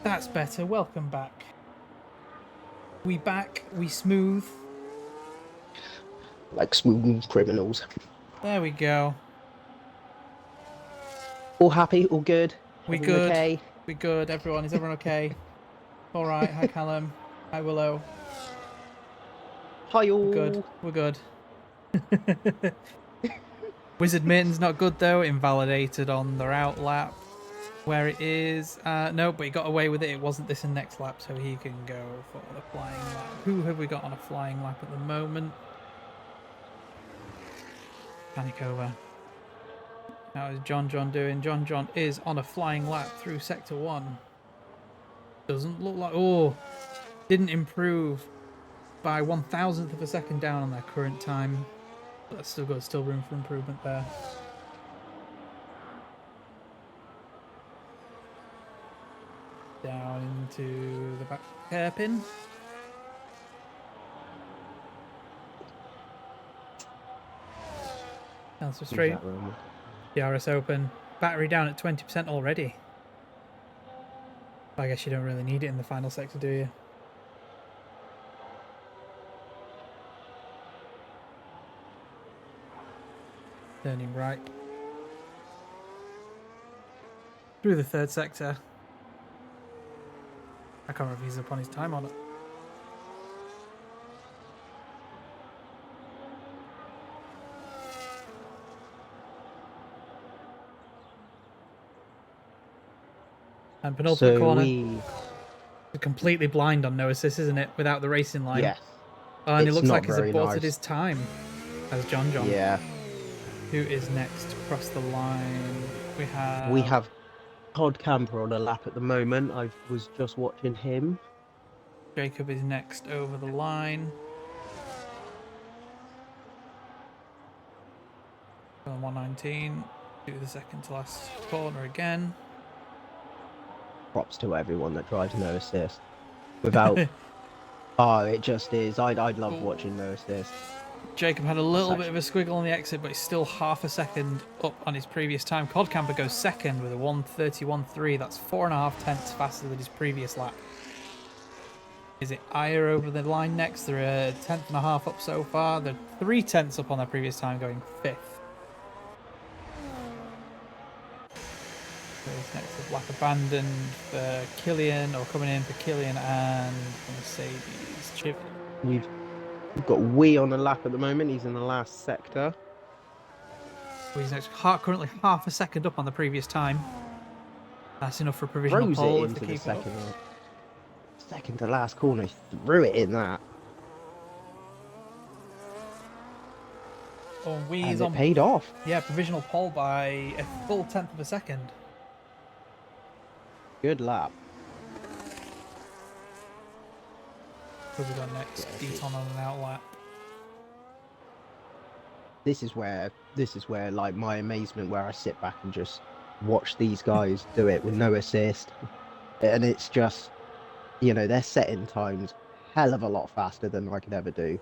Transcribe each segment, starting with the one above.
That's better. Welcome back. We back. We smooth. Like smooth criminals. There we go. All happy, all good. We Everyone good. okay? We good. Everyone. Is everyone okay? All right. Hi, Callum. Hi, Willow. Hi We're good. all. We're good. Wizard Mitten's not good though. Invalidated on the out lap. Where it is. No, but he got away with it. It wasn't this in next lap, so he can go for the flying lap. Who have we got on a flying lap at the moment? Panic over. How is JohnJohn doing? JohnJohn is on a flying lap through Sector 1. Doesn't look like... Oh! Didn't improve by 1,000th of a second down on their current time. But that's still got room for improvement there. Down into the back hairpin. Answer straight. DRS open. Battery down at 20% already. I guess you don't really need it in the final sector, do you? Turning right. Through the third sector. I can't remember if he's up on his time or not. And penultimate corner. We're completely blind on no assist, isn't it? Without the racing line. Yes. Oh, and it looks like he's aborted his time. As JohnJohn. Yeah. Who is next across the line? We have Pod Camper on a lap at the moment. I was just watching him. Jacob is next over the line. On 119. Do the second to last corner again. Props to everyone that drives no assist. Without... Oh, it just is. I'd love watching no assist. Jacob had a little bit of a squiggle on the exit, but he's still half a second up on his previous time. Codcamper goes second with a 1:31.3. That's 4.5 tenths faster than his previous lap. Is it Aya over the line next? They're a 10.5 up so far. They're 3 tenths up on their previous time, going 5th. Next is Black Abandoned for Killian, or coming in for Killian and Mercedes Chip. We've got Wee on a lap at the moment. He's in the last sector. He's next, currently half a second up on the previous time. That's enough for a provisional pole. Throws it into the second to last corner. Threw it in that. Oh, and it paid off. Yeah, provisional pole by a full 10th of a second. Good lap. Who we got next? Deaton on an out lap. This is where like my amazement, where I sit back and just watch these guys do it with no assist, and it's just, you know, they're setting times hell of a lot faster than I could ever do.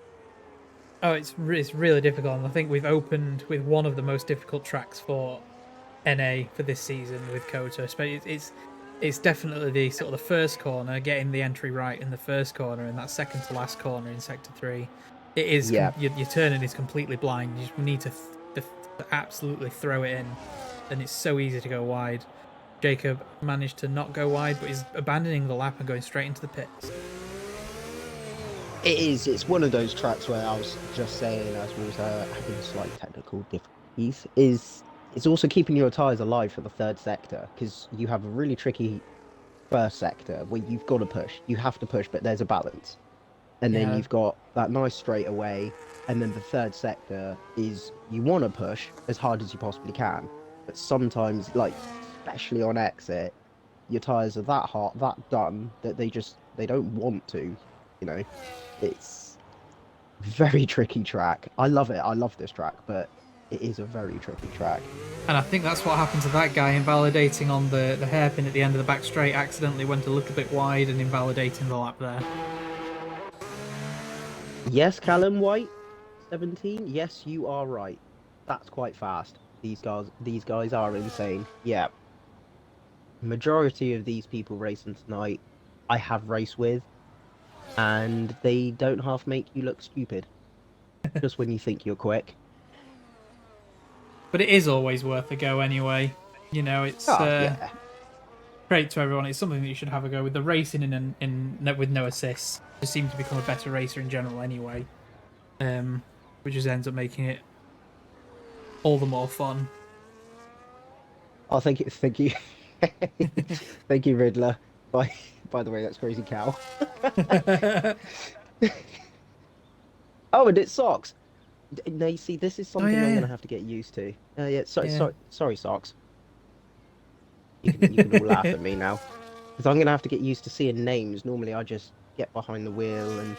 Oh, it's really difficult, and I think we've opened with one of the most difficult tracks for NA for this season with COTA. It's definitely the sort of the first corner, getting the entry right in the first corner, and that second to last corner in sector 3. It is, yeah. Your turning is completely blind. You just need to absolutely throw it in, and it's so easy to go wide. Jacob managed to not go wide, but he's abandoning the lap and going straight into the pits. It is. It's one of those tracks where I was just saying, as we was having slight technical difficulties, it's also keeping your tyres alive for the third sector, because you have a really tricky first sector where you've got to push. You have to push, but there's a balance. And then you've got that nice straightaway, and then the third sector is you want to push as hard as you possibly can, but sometimes, like especially on exit, your tyres are that hot, that done, that they don't want to, you know. It's a very tricky track. I love it. I love this track, but it is a very tricky track. And I think that's what happened to that guy, invalidating on the hairpin at the end of the back straight. Accidentally went a little bit wide and invalidating the lap there. Yes, Callum White, 17. Yes, you are right. That's quite fast. These guys are insane. Yeah. majority of these people racing tonight, I have raced with, and they don't half make you look stupid just when you think you're quick. But it is always worth a go anyway. You know, it's Oh yeah. great to everyone. It's something that you should have a go with. The racing with no assists just seems to become a better racer in general anyway, which just ends up making it all the more fun. Oh, thank you, thank you, Riddler. By the way, that's crazy cow. Oh, and it's socks. No, you see, this is Oh something I'm yeah, gonna have to get used to. Yeah, yeah. sorry, socks. You can all laugh at me now because I'm gonna have to get used to seeing names. Normally, I just get behind the wheel and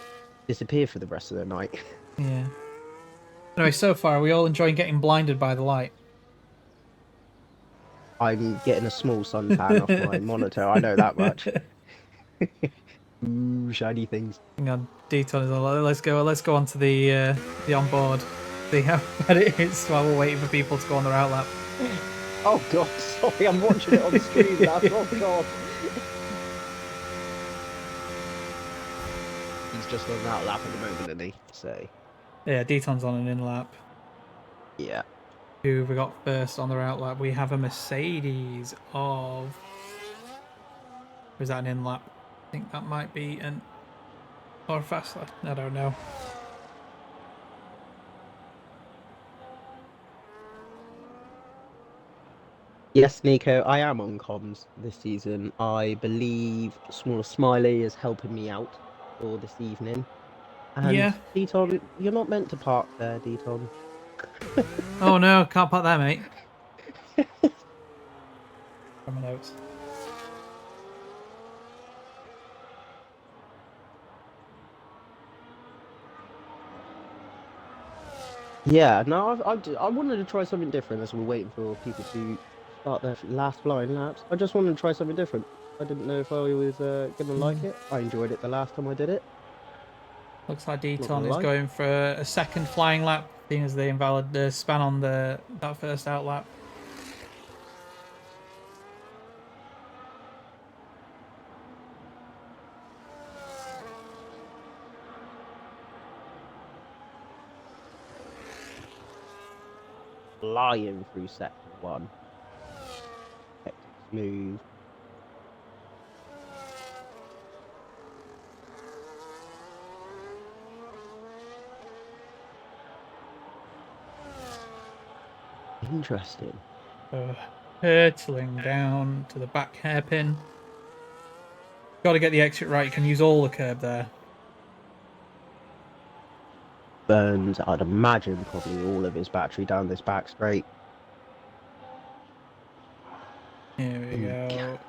disappear for the rest of the night. Yeah. Anyway, so far, are we all enjoying getting blinded by the light? I'm getting a small suntan off my monitor. I know that much. Ooh, shiny things. Hang on, Deton is on. Let's go on to the onboard. See how bad it is while we're waiting for people to go on their outlap. Oh God, sorry, I'm watching it on screen now. Oh God. He's just on that lap at the moment, isn't he? So Yeah, Deton's on an in lap. yeah. Who have we got first on their outlap? We have a Mercedes of. Or is that an in lap? I think that might be an. Or a fast lap. I don't know. Yes, Nico, I am on comms this season. I believe SmallerSmiley is helping me out for this evening. And Yeah. Deton, you're not meant to park there, Deton. Oh no, can't park there, mate. From my notes. Yeah, no, I wanted to try something different as we're waiting for people to start their last flying laps. I just wanted to try something different. I didn't know if I was gonna like it. I enjoyed it the last time I did it. Looks like Not gonna Deton is lie. going for a second flying lap, seeing as they invalid the span on that first outlap. Flying through sector one. Kept it smooth. Interesting. Hurtling down to the back hairpin. Got to get the exit right. You can use all the curb there. Burns, I'd imagine, probably all of his battery down this back straight. Here we Mm, go.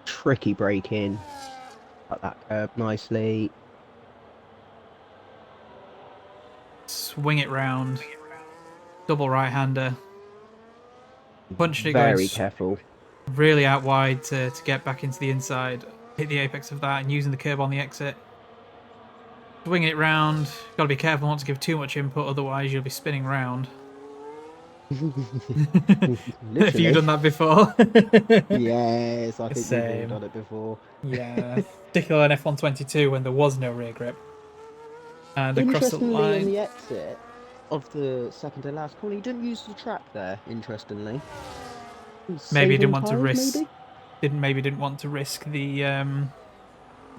tricky break in. Cut that curb nicely. Swing it round. Double right-hander. Punching it going Very careful. really out wide to get back into the inside. Hit the apex of that and using the curb on the exit. Swinging it round. Got to be careful not to give too much input, otherwise you'll be spinning round. Have you done that before? Yes, I think we've all Same. done it before. Yeah, particularly on F122 when there was no rear grip. And across the Interestingly, on line. the exit of the second to last corner, you didn't use the track there. Interestingly, Maybe he save didn't on want to tires, risk. maybe. Didn't want to risk the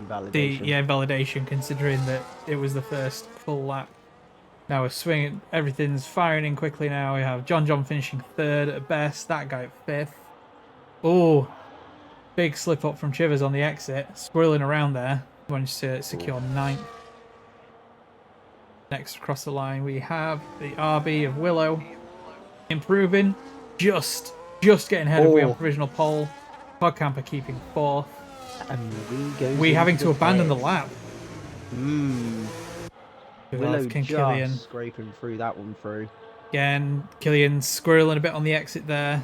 Validation. invalidation, considering that it was the first full lap. Now we're swinging, everything's firing in quickly now. We have JohnJohn finishing third at best, that guy fifth. Oh, big slip up from Chivers on the exit, swirling around there. Managed to secure ninth. Next across the line we have the RB of Willow, improving, just getting ahead of we on provisional pole. Podcamper keeping fourth. And We having into to the abandon the pits. lap. Willow King just Killian. scraping through that one through. Again, Killian squirreling a bit on the exit there.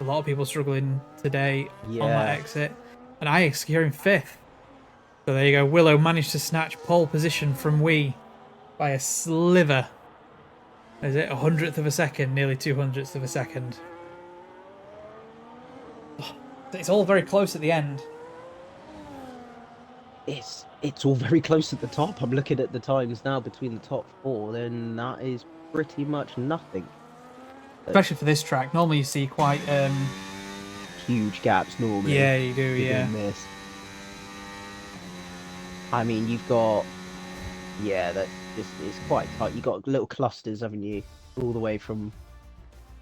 A lot of people struggling today on that Yeah. exit. And I securing fifth. So there you go. Willow managed to snatch pole position from Wee by a sliver. Is it 100th of a second? Nearly 200ths of a second. It's all very close at the end. It's all very close at the top. I'm looking at the times now between the top four, then that is pretty much nothing. Especially for this track. Normally you see quite Huge gaps normally yeah, you do, yeah. within this. I mean, you've got, yeah, that just it's quite tight. You've got little clusters, haven't you? All the way from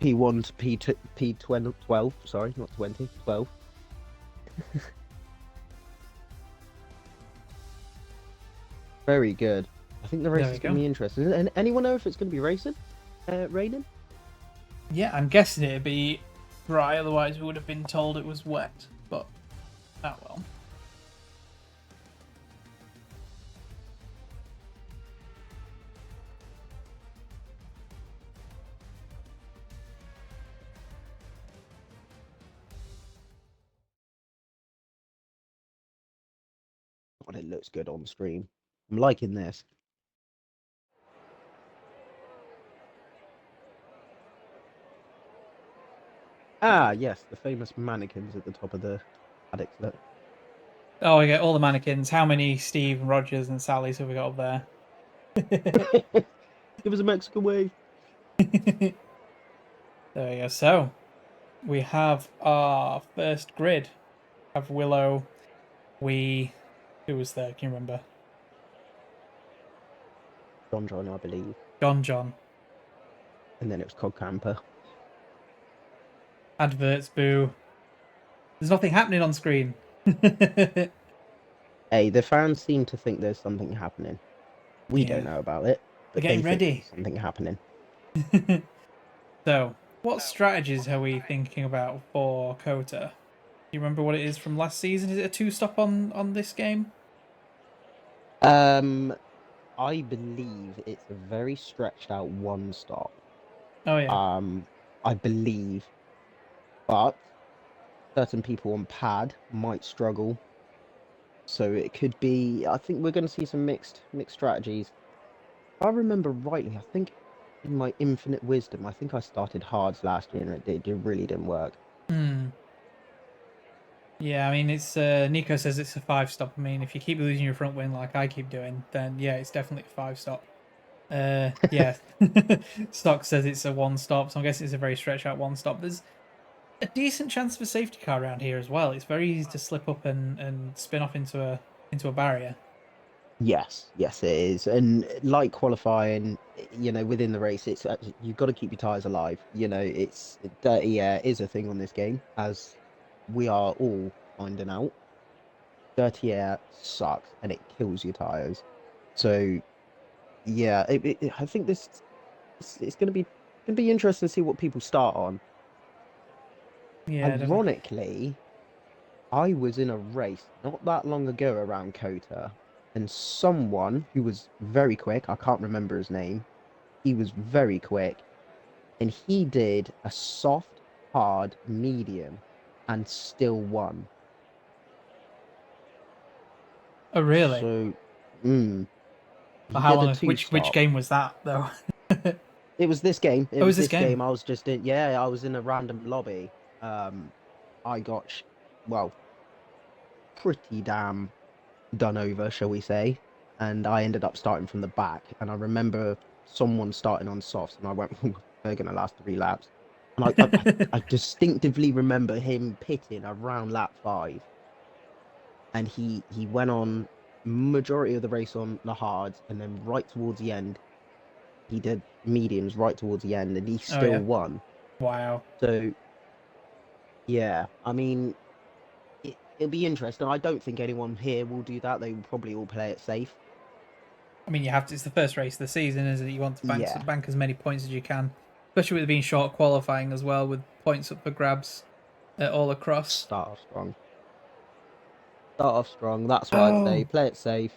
P1 to P2, P12, 12, sorry, not 20, 12. Very good. I think the race There we is going to go. be interesting. And anyone know if it's going to be raining? Yeah, I'm guessing it'd be dry, otherwise we would have been told it was wet. But, oh well. God, it looks good on screen. I'm liking this. Ah, yes, the famous mannequins at the top of the paddock. Look. Oh, we get all the mannequins. How many Steve, Rogers, and Sally's have we got up there? Give us a Mexican wave. There we go. So, we have our first grid. We have Willow. Who was there? Can you remember? JohnJohn, I believe. JohnJohn. And then it was Cod Camper. Adverts, boo. There's nothing happening on screen. Hey, the fans seem to think there's something happening. We don't know about it, They're but they getting think ready. there's something happening. So, what strategies are we thinking about for COTA? Do you remember what it is from last season? Is it a two-stop on this game? Um, I believe it's a very stretched out one stop. Oh yeah. I believe, but certain people on pad might struggle. So it could be. I think we're going to see some mixed strategies. If I remember rightly, I think in my infinite wisdom, I think I started hards last year and it really didn't work. Hmm. Yeah, I mean, it's Nico says it's a five-stop. I mean, if you keep losing your front wing like I keep doing, then yeah, it's definitely a five-stop. Yeah. Stock says it's a one-stop, so I'm guessing it's a very stretched out one-stop. There's a decent chance of a safety car around here as well. It's very easy to slip up and spin off into a barrier. Yes, it is. And like qualifying, within the race, it's actually, you've got to keep your tires alive. It's dirty air is a thing on this game, as we are all finding out. Dirty air sucks and it kills your tires. So yeah, I think it's going to be interesting to see what people start on. Yeah, definitely. Ironically, I was in a race not that long ago around COTA, and someone who was very quick, I can't remember his name, he was very quick, and he did a soft, hard, medium, and still won. Oh, really? So, Well, he how did a long? Which two-stop. game was that though? It was this game. It Oh, was was this this game? game. I was just in, yeah, I was in a random lobby. I got, well, pretty damn done over, shall we say. And I ended up starting from the back. And I remember someone starting on softs, and I went, they're going to last 3 laps. And I distinctively remember him pitting around lap 5. And he went on majority of the race on the hards. And then right towards the end, he did mediums right towards the end, and he Oh still yeah. won. Wow. So, yeah, I mean, it'll be interesting. I don't think anyone here will do that. They will probably all play it safe. I mean, you have to. It's the first race of the season, isn't it? You want to Yeah. bank as many points as you can, especially with it being short qualifying as well, with points up for grabs all across. Start off strong. Start off strong. That's what I'd say. Oh, Play it safe.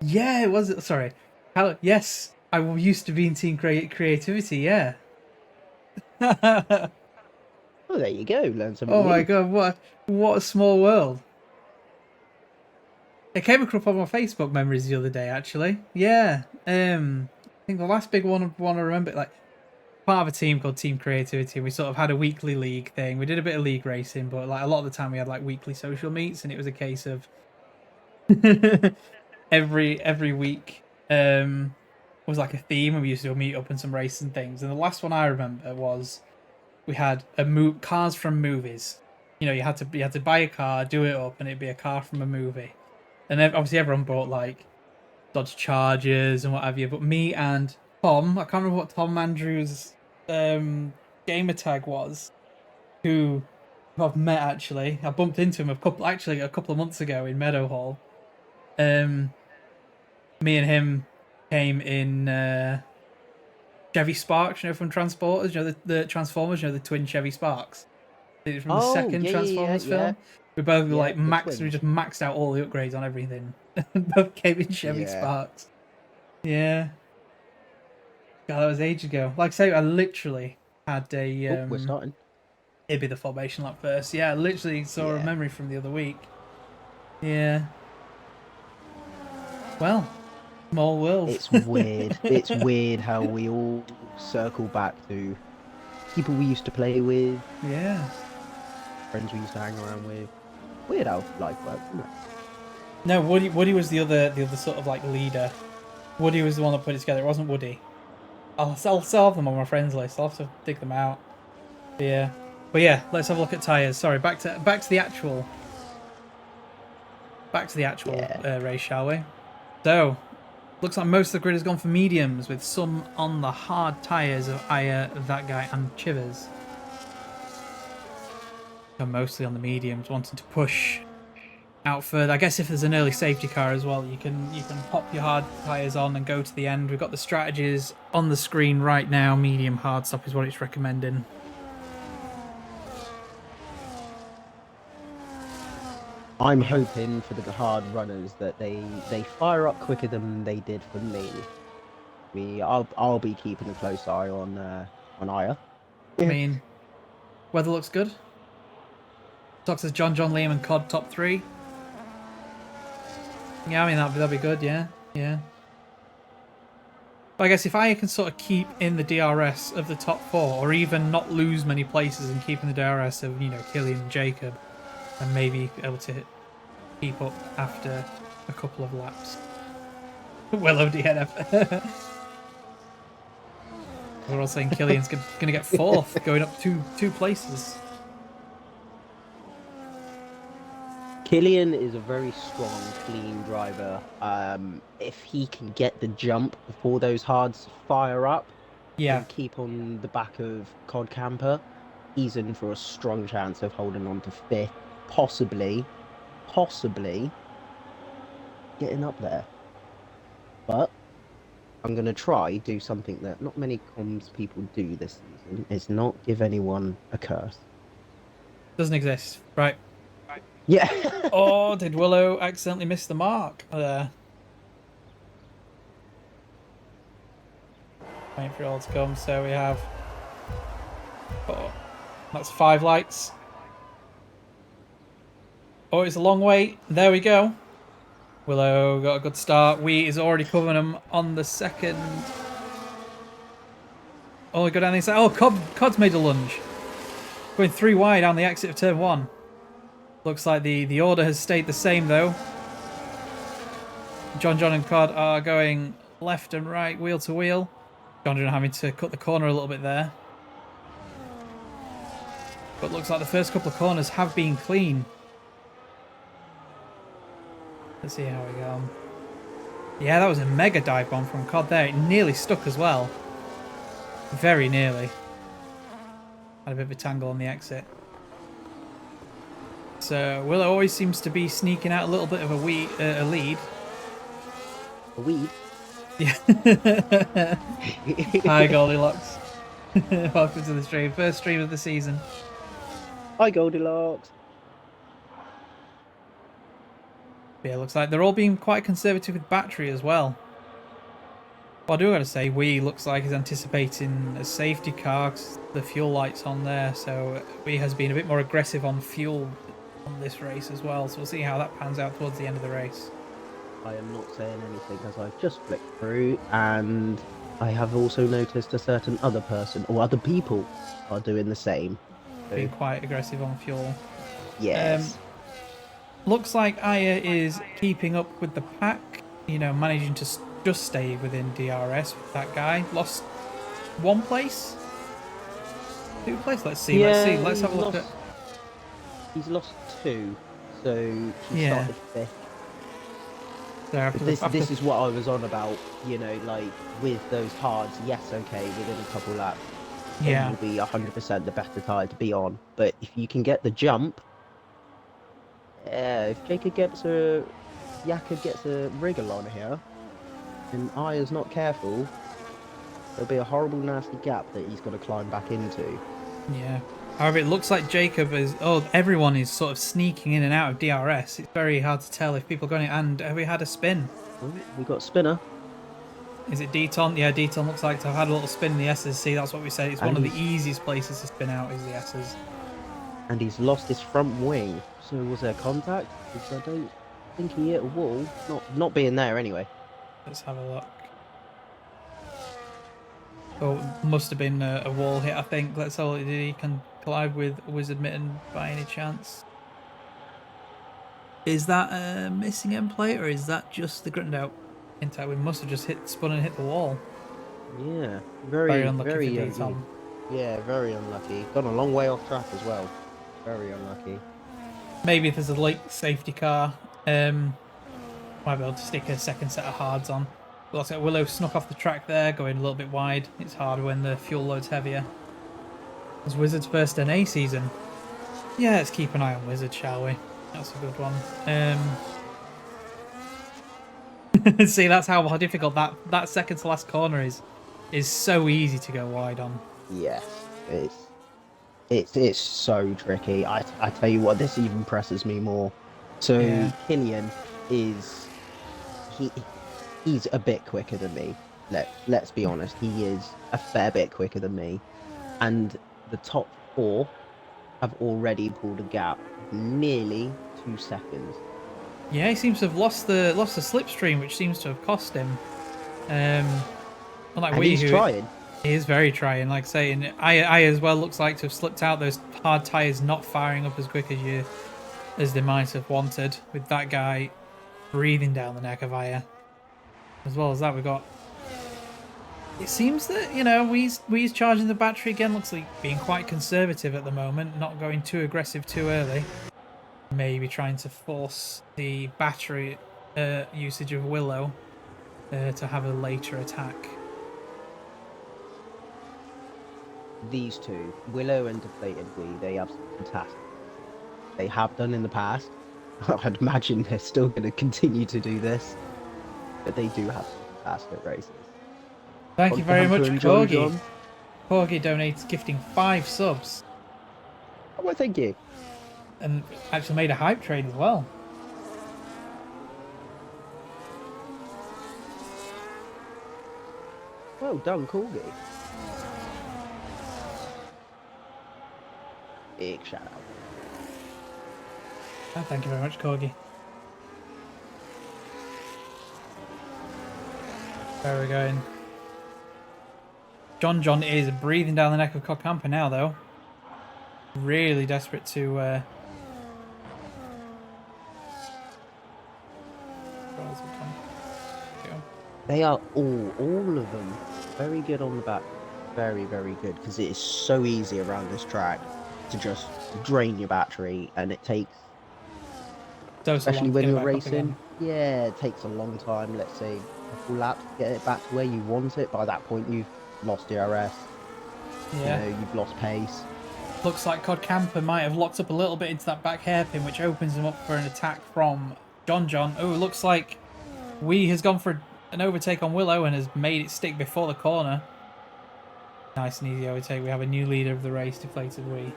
yeah, it was. Sorry. How? Yes, I used to be in team creativity. Yeah. Oh Oh, there you go. Learn something my new. god! What a small world. It came across on my Facebook memories the other day. Actually, yeah. I think the last big one I remember, like part of a team called Team Creativity. We sort of had a weekly league thing. We did a bit of league racing, but like a lot of the time we had like weekly social meets, and it was a case of every week was like a theme, and we used to meet up and some races and things. And the last one I remember was we had cars from movies. You know, you had to buy a car, do it up, and it'd be a car from a movie. And obviously everyone bought like Dodge Chargers and what have you. But me and Tom, I can't remember what Tom Andrews' gamer tag was, who I've met actually. I bumped into him a couple of months ago in Meadowhall. Me and him came in Chevy Sparks, you know, from Transporters, you know, the Transformers, you know, the twin Chevy Sparks. From the second Transformers film. We both were like we just maxed out all the upgrades on everything. Both came in Chevy Sparks. Yeah. God, that was ages ago. Like I say, I literally had a we're starting. It'd be the formation lap first. Yeah, I literally saw a memory from the other week. Yeah. Well, small world. It's weird. It's weird how we all circle back to people we used to play with. Yeah. Friends we used to hang around with. Weird how life works, isn't it? No, Woody was the other sort of like leader. Woody was the one that put it together. It wasn't Woody. I'll have them on my friends list. I'll have to dig them out. But yeah, let's have a look at tyres. Sorry, back to the actual race, shall we? So, looks like most of the grid has gone for mediums, with some on the hard tyres of Aya, That Guy, and Chivers. So mostly on the mediums, wanting to push out further. I guess if there's an early safety car as well, you can pop your hard tyres on and go to the end. We've got the strategies on the screen right now. Medium hard stop is what it's recommending. I'm hoping for the hard runners that they fire up quicker than they did for me. I'll be keeping a close eye on Aya. I mean, weather looks good. Talks as JohnJohn, Liam, and Cod top 3. Yeah, I mean that'd be good. Yeah. But I guess if I can sort of keep in the DRS of the top 4, or even not lose many places and keep in the DRS of, you know, Killian and Jacob, and maybe able to keep up after a couple of laps. Willow DNF. We're all saying Killian's going to get 4th, going up two places. Killian is a very strong, clean driver. If he can get the jump before those hards fire up, and keep on the back of Cod Camper, he's in for a strong chance of holding on to 5th, possibly getting up there. But I'm going to do something that not many comms people do this season, is not give anyone a curse. Doesn't exist. Right. Yeah. Oh, did Willow accidentally miss the mark there? Waiting for it all to come. So we have... Oh, that's 5 lights. Oh, it's a long wait. There we go. Willow got a good start. Wheat is already covering him on the second. Oh, we go down the inside. Oh, Cod's made a lunge. Going 3 wide down the exit of turn 1. Looks like the order has stayed the same, though. JohnJohn and Cod are going left and right, wheel to wheel. JohnJohn having to cut the corner a little bit there. But looks like the first couple of corners have been clean. Let's see how we go. Yeah, that was a mega dive bomb from Cod there. It nearly stuck as well. Very nearly. Had a bit of a tangle on the exit. So Willow always seems to be sneaking out a little bit of a lead. A weed? Yeah. Hi Goldilocks. Welcome to the stream. First stream of the season. Hi Goldilocks. Yeah, looks like they're all being quite conservative with battery as well. Well, I do got to say, looks like he's anticipating a safety car, 'cause the fuel light's on there, so has been a bit more aggressive on fuel on this race as well, so we'll see how that pans out towards the end of the race. I am not saying anything as I've just flicked through, and I have also noticed a certain other person or other people are doing the same. So, Being quite aggressive on fuel. Um, yes. looks like Aya is keeping up with the pack. You know, managing to just stay within DRS with that guy. Lost one place, two place. Let's see. Let's see. Yeah, Let's have a look at. he's lost two. So he Yeah. started fifth. So But after the this is what I was on about, you know, like with those hards, yes, okay, within a couple laps, it yeah. will be 100% the better tire to be on. But if you can get the jump, if Jakob gets a wriggle on here, and Aya's not careful, there'll be a horrible, nasty gap that he's got to climb back into. Yeah. However, it looks like Jacob is. Oh, everyone is sort of sneaking in and out of DRS. It's very hard to tell if people are going. And have we had a spin? Oh, we got spinner, Is it Deton? Yeah, Deton looks like to have had a little spin in the S's. See, that's what we said. It's one and of the he's easiest places to spin out is the S's. lost his front wing. So was there contact? Because I don't think he hit a wall. Not being there anyway. Let's have a look. Oh, must have been a wall hit, I think. Let's all. Did he can collide with Wizard Mitten by any chance? Is that a missing end plate or is that just the ground out? We must have just spun and hit the wall. Yeah, Very unlucky very for Deton. yeah, very unlucky. Gone a long way off track as well. Very unlucky. Maybe if there's a late safety car, might be able to stick a second set of hards on. But looks like Willow snuck off the track there, going a little bit wide. It's harder when the fuel load's heavier. It's Wizard's first NA season. Yeah, let's keep an eye on Wizard, shall we? That's a good one. See, that's how difficult that second to last corner is. Is so easy to go wide on. Yes, it's so tricky. I tell you what, this even presses me more. So Yeah. Killian is he he's a bit quicker than me. Let's be honest, he is a fair bit quicker than me, and the top four have already pulled a gap of nearly 2 seconds. Yeah, he seems to have lost the slipstream, which seems to have cost him. Unlike And we, he's who trying. he is very trying. Like saying, I as well looks like to have slipped out. Those hard tires not firing up as quick as they might have wanted. With that guy breathing down the neck of Aya. As well as that, we've got. It seems that Wee's charging the battery again. Looks like being quite conservative at the moment, not going too aggressive too early. Maybe trying to force the battery usage of Willow to have a later attack. These two, Willow and Deflated Wee, they have fantastic. They have done in the past. I'd imagine they're still going to continue to do this, but they do have fantastic races. Thank you very much, Corgi. JohnJohn. Corgi donates, gifting 5 subs. Oh, well, thank you. And actually made a hype train as well. Well done, Corgi. Big shout out. Oh, thank you very much, Corgi. Where are we going? JohnJohn is breathing down the neck of Cocampa now, though. Really desperate to... They are all of them, very good on the back. Very, very good, because it is so easy around this track to just drain your battery, and it takes, especially when you're racing, yeah, it takes a long time, let's say a full lap to get it back to where you want it. By that point, you've lost DRS, yeah. You've lost pace. Looks like Codcamper might have locked up a little bit into that back hairpin, which opens him up for an attack from JohnJohn. Oh, it looks like Wee has gone for an overtake on Willow and has made it stick before the corner. Nice and easy overtake. We have a new leader of the race, Deflated Wee.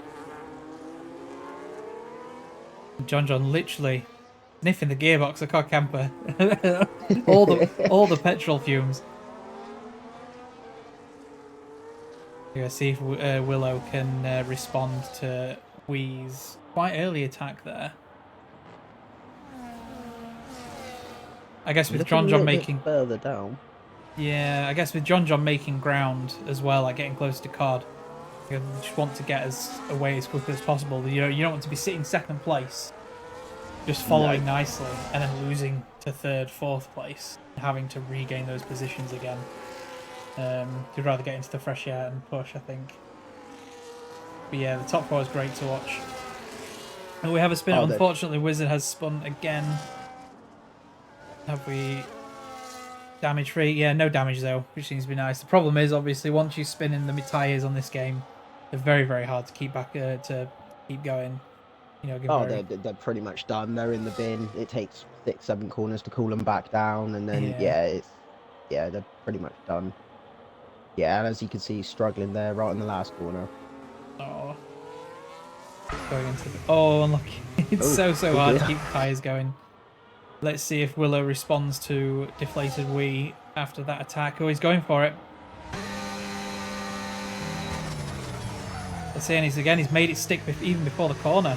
JohnJohn literally sniffing the gearbox of Codcamper. all the petrol fumes. Yeah, see if Willow can respond to Wee's quite early attack there. I guess with JohnJohn making further down. Yeah, I guess with JohnJohn making ground as well, like getting close to Cod, you just want to get away as quickly as possible. You don't want to be sitting second place, just No. following nicely, and then losing to third, fourth place, having to regain those positions again. You'd rather get into the fresh air and push, I think. But yeah, the top four is great to watch. And we have a spin. Oh, Unfortunately, Wizard has spun again. Have we damage free? Yeah, no damage though, which seems to be nice. The problem is obviously once you spin in the tyres on this game, they're very, very hard to keep back to keep going. Oh, they're pretty much done. They're in the bin. It takes 6, 7 corners to cool them back down, and then Yeah. they're pretty much done. Yeah, and as you can see, he's struggling there right in the last corner. Oh. Going into oh, unlucky. It's so hard to keep the tyres going. Let's see if Willow responds to deflated Wii after that attack. Oh, he's going for it. Let's see, and he's made it stick even before the corner.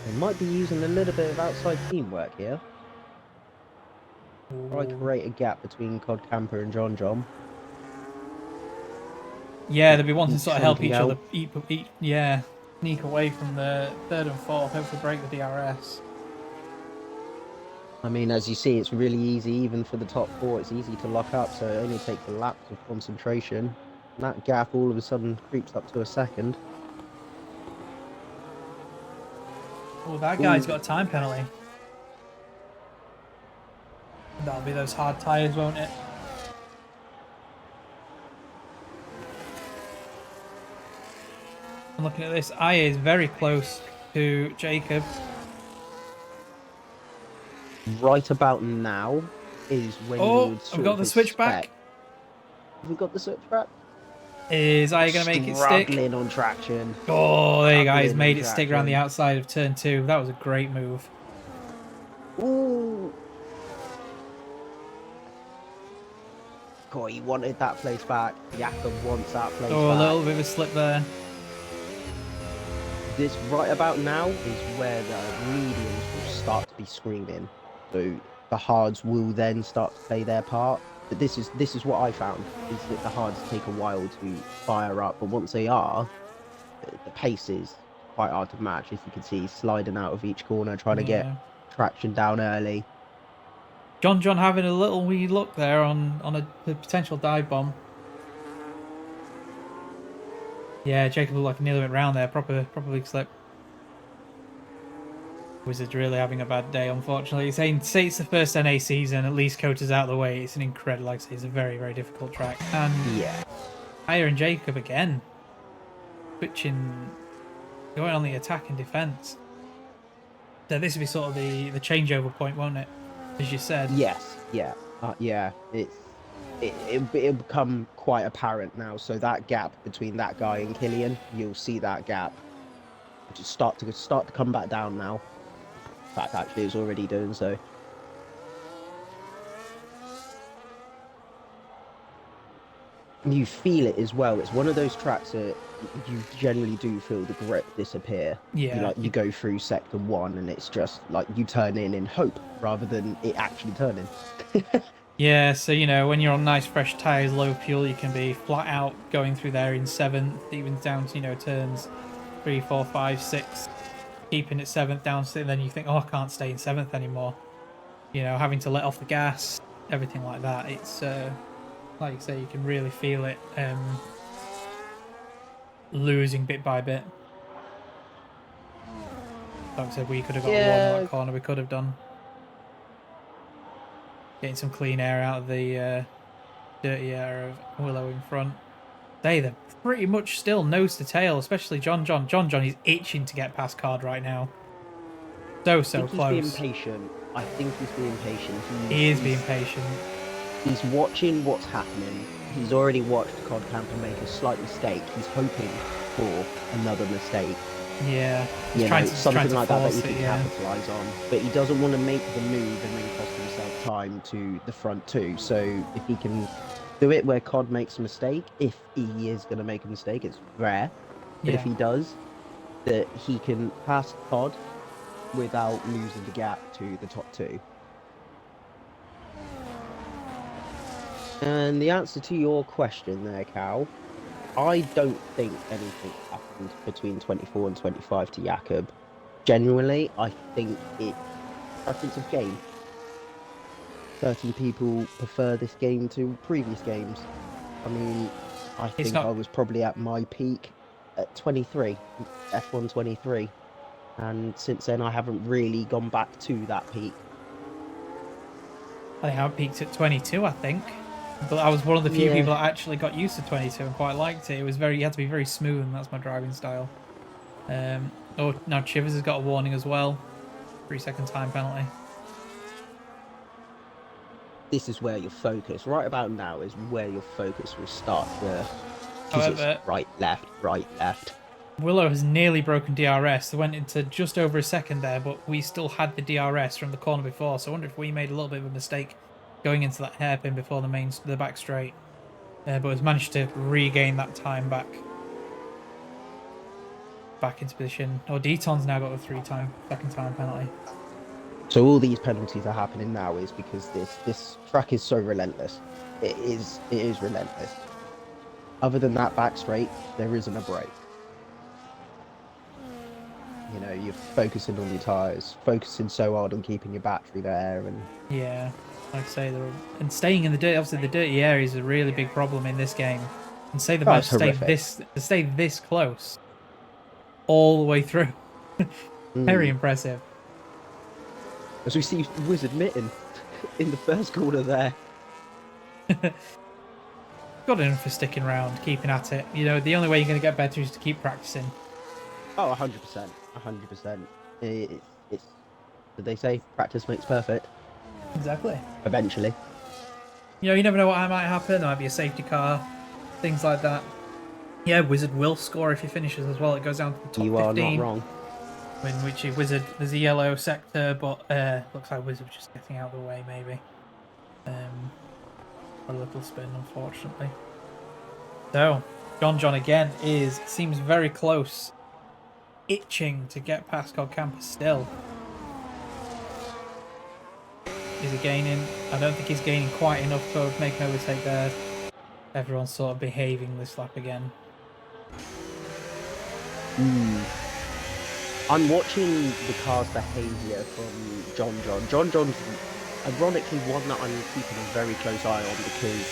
They might be using a little bit of outside teamwork here. Try to create a gap between Cod Camper and JohnJohn. Yeah, they'll be wanting to sort of help each out. other. Yeah, sneak away from the third and fourth. Hopefully break the DRS. I mean, as you see, it's really easy, even for the top 4. It's easy to lock up, so it only takes a lapse of concentration. And that gap all of a sudden creeps up to a second. Oh, that guy's got a time penalty. That'll be those hard tyres, won't it? I'm looking at this. IA is very close to Jacob. Right about now is when you would sort we've got of the switchback. Have we got the switchback? Is IA going to make it stick? Struggling on traction. Oh, there you go. He's made it stick around the outside of turn 2. That was a great move. Ooh. God, he wanted that place back. Jakob wants that place back. Oh, a little bit of a slip there. This right about now is where the mediums will start to be screaming. So the hards will then start to play their part. But this is what I found, is that the hards take a while to fire up, but once they are, the pace is quite hard to match. As you can see, he's sliding out of each corner, trying to get traction down early. JohnJohn having a little wee look there on a potential dive bomb. Yeah, Jacob looked like he nearly went round there. Proper big slip. Wizards really having a bad day, unfortunately. Say it's the first NA season, at least COTA's out of the way. It's an incredible, like I say, it's a very, very difficult track. And yeah, Aya and Jacob again, switching, going on the attack and defense. So this will be sort of the changeover point, won't it? As you said. Yes, yeah, yeah. It'll become quite apparent now. So that gap between that guy and Killian, you'll see that gap just start to come back down now. In fact, actually, it's already doing so. You feel it as well. It's one of those tracks that you generally do feel the grip disappear. Yeah. You go through sector 1 and it's just like you turn in hope rather than it actually turning. Yeah, so when you're on nice fresh tyres, low fuel, you can be flat out going through there in 7th, even down to turns 3, 4, 5, 6, keeping it 7th down, so then you think, oh, I can't stay in 7th anymore. Having to let off the gas, everything like that. It's like you say, you can really feel it losing bit by bit. Like I said, we could have got one in that corner. We could have done. Getting some clean air out of the dirty air of Willow in front. They're pretty much still nose to tail, especially JohnJohn. JohnJohn is itching to get past Card right now. So close. He's being patient. I think he's being patient. He is being patient. He's watching what's happening. He's already watched Cod Camper make a slight mistake. He's hoping for another mistake. Yeah. Something like that he can capitalise on. But he doesn't want to make the move and then cost himself time to the front 2. So if he can do it where Cod makes a mistake, if he is going to make a mistake, it's rare. But if he does, that he can pass Cod without losing the gap to the top 2. And the answer to your question there, Cal, I don't think anything happened between 24 and 25 to Jakob. Genuinely, I think it's preference of game. Certain people prefer this game to previous games. I mean, I It's think I not. was probably at my peak at 23, F1 23. And since then, I haven't really gone back to that peak. I think I peaked at 22. I think, but I was one of the few Yeah, people that actually got used to 22 and quite liked it. It was very. You had to be very smooth, and that's my driving style. Oh, now Chivers has got a warning as well. 3-second time penalty. this is where your focus, right about now, is where your focus will start to, because it's However, right, left, right, left. Willow has nearly broken DRS. They went into just over a second there, but we still had the DRS from the corner before. So I wonder if we made a little bit of a mistake going into that hairpin before the back straight. But has managed to regain that time back into position. Oh, Deton's now got a second time penalty. So all these penalties are happening now is because this track is so relentless. It is relentless. Other than that back straight, there isn't a break. You know, you're focusing on your tires, focusing so hard on keeping your battery there, and Yeah, like I say, and staying in the dirt. Obviously, the dirty area is a really big problem in this game. And say the that's managed horrific. to stay this close all the way through. Very Mm. impressive. As we see Wizard Mitten in the first corner there. Got enough for sticking around, keeping at it. You know, the only way you're going to get better is to keep practicing. Oh, 100%, 100%. It's did they say practice makes perfect? Exactly. Eventually. You know, you never know what might happen. There might be a safety car, things like that. Yeah, Wizard will score if he finishes as well. It goes down to the top You are 15. not wrong. In which Wizard, there's a yellow sector, but looks like Wizard was just getting out of the way, maybe. A little spin, unfortunately. So, JohnJohn again seems very close. Itching to get past Campus still. Is he gaining? I don't think he's gaining quite enough to make an overtake there. Everyone's sort of behaving this lap again. I'm watching the car's behaviour from JohnJohn. JohnJohn's ironically one that I'm keeping a very close eye on because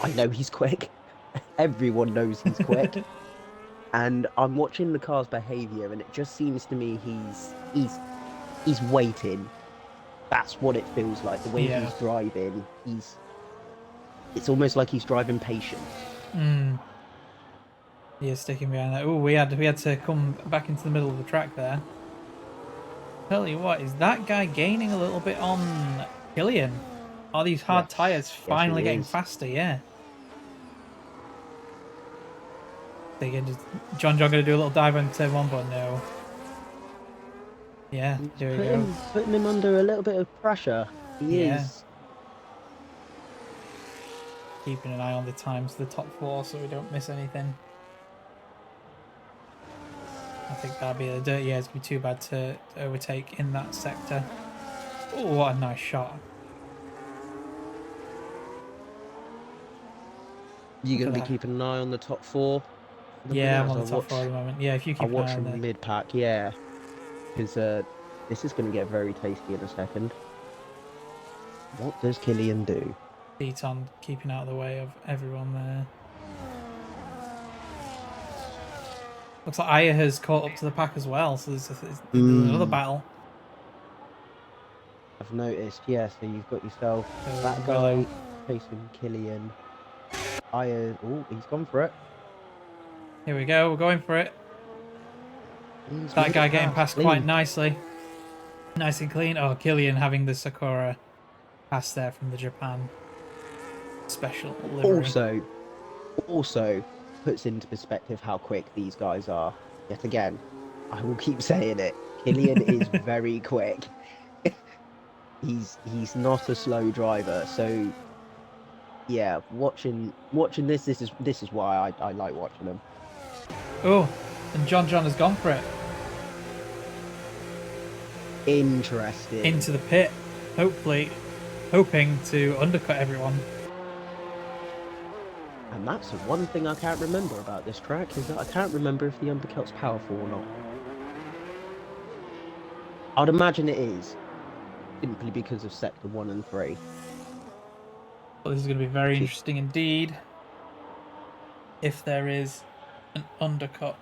I know he's quick. Everyone knows he's quick. And I'm watching the car's behaviour and it just seems to me he's waiting. That's what it feels like. The way he's driving, it's almost like he's driving patient. He is sticking behind that. Oh, we had to come back into the middle of the track there. Tell you what, is that guy gaining a little bit on Killian? Are these hard tyres finally getting faster? Yeah. Is JohnJohn going to do a little dive on turn one, but no. Yeah, there we go. Putting him under a little bit of pressure. He is. Keeping an eye on the times of the top four so we don't miss anything. I think that'd be the dirty. Yeah, it's gonna be too bad to overtake in that sector. Oh, what a nice shot! You're gonna be keeping an eye on the top four. Yeah, I'm on the top four at the moment. Yeah, if you keep I'll an eye watch on the the mid pack. Yeah, because this is gonna get very tasty in a second. What does Killian do? Deton keeping out of the way of everyone there. Looks like Aya has caught up to the pack as well, so there's another battle. I've noticed, yeah, so you've got yourself that guy facing Killian. Aya, oh, he's gone for it. Here we go, we're going for it. That guy getting past quite nicely. Nice and clean. Oh, Killian having the Sakura pass there from the Japan special livery. Also puts into perspective how quick these guys are. Yet again, I will keep saying it. Killian is very quick. He's not a slow driver, so yeah, watching this is why I like watching him. Oh, and JohnJohn has gone for it. Interesting. Into the pit, hopefully hoping to undercut everyone. And that's the one thing I can't remember about this track, is that I can't remember if the undercut's powerful or not. I'd imagine it is, simply because of sector 1 and 3. Well, this is going to be very interesting indeed. If there is an undercut.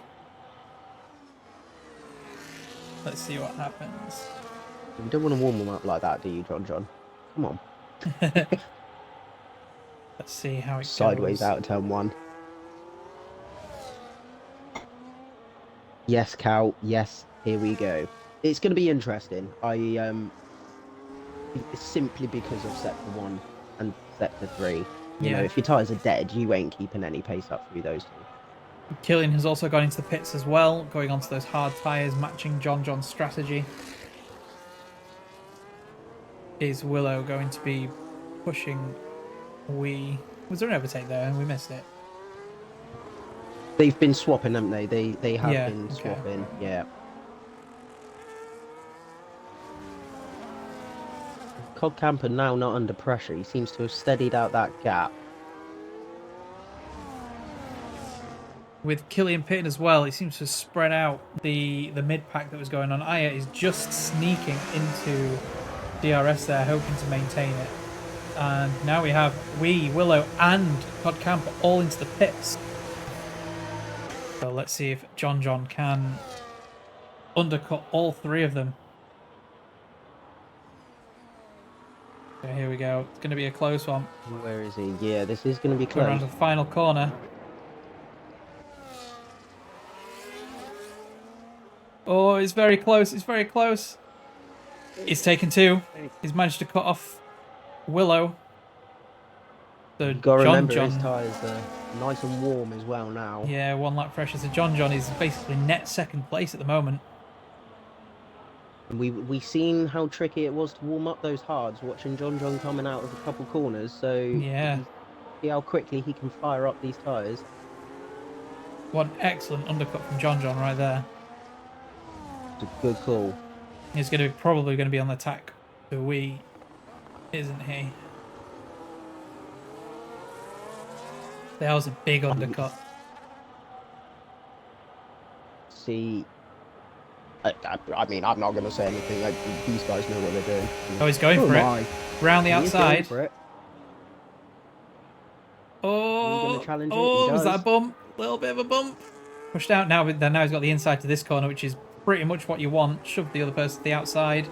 Let's see what happens. You don't want to warm them up like that, do you, John? Come on. Let's see how it Sideways goes. out of turn 1. Yes, Cal. Yes, here we go. It's going to be interesting. Simply because of sector 1 and sector 3. You know, if your tyres are dead, you ain't keeping any pace up through those two. Killian has also gone into the pits as well, going onto those hard tyres, matching JohnJohn's strategy. Is Willow going to be pushing Was there an overtake there and we missed it? They've been swapping, haven't they? They have been okay. swapping, yeah. Cog Camper now not under pressure. He seems to have steadied out that gap. With Killian pitting as well, he seems to have spread out the mid-pack that was going on. Aya is just sneaking into DRS there, hoping to maintain it. And now we have Willow and Cod Camper all into the pits. So let's see if JohnJohn can undercut all three of them. So here we go. It's going to be a close one. Where is he? Yeah, this is going to be close. Around to the final corner. Oh, it's very close. It's very close. He's taken 2. He's managed to cut off Willow. So You've got to remember JohnJohn, his tyres are nice and warm as well now. Yeah, 1 lap pressure. So JohnJohn is basically net second place at the moment. And we seen how tricky it was to warm up those hards, watching JohnJohn coming out of a couple corners. So yeah, see how quickly he can fire up these tyres. One excellent undercut from JohnJohn right there. It's a good call. He's probably going to be on the attack for isn't he? That was a big undercut. See, I mean, I'm not going to say anything. These guys know what they're doing. Oh, he's going for it. Round the outside. Oh, was that a bump? A little bit of a bump. Pushed out now, but now he's got the inside to this corner, which is pretty much what you want. Shove the other person to the outside.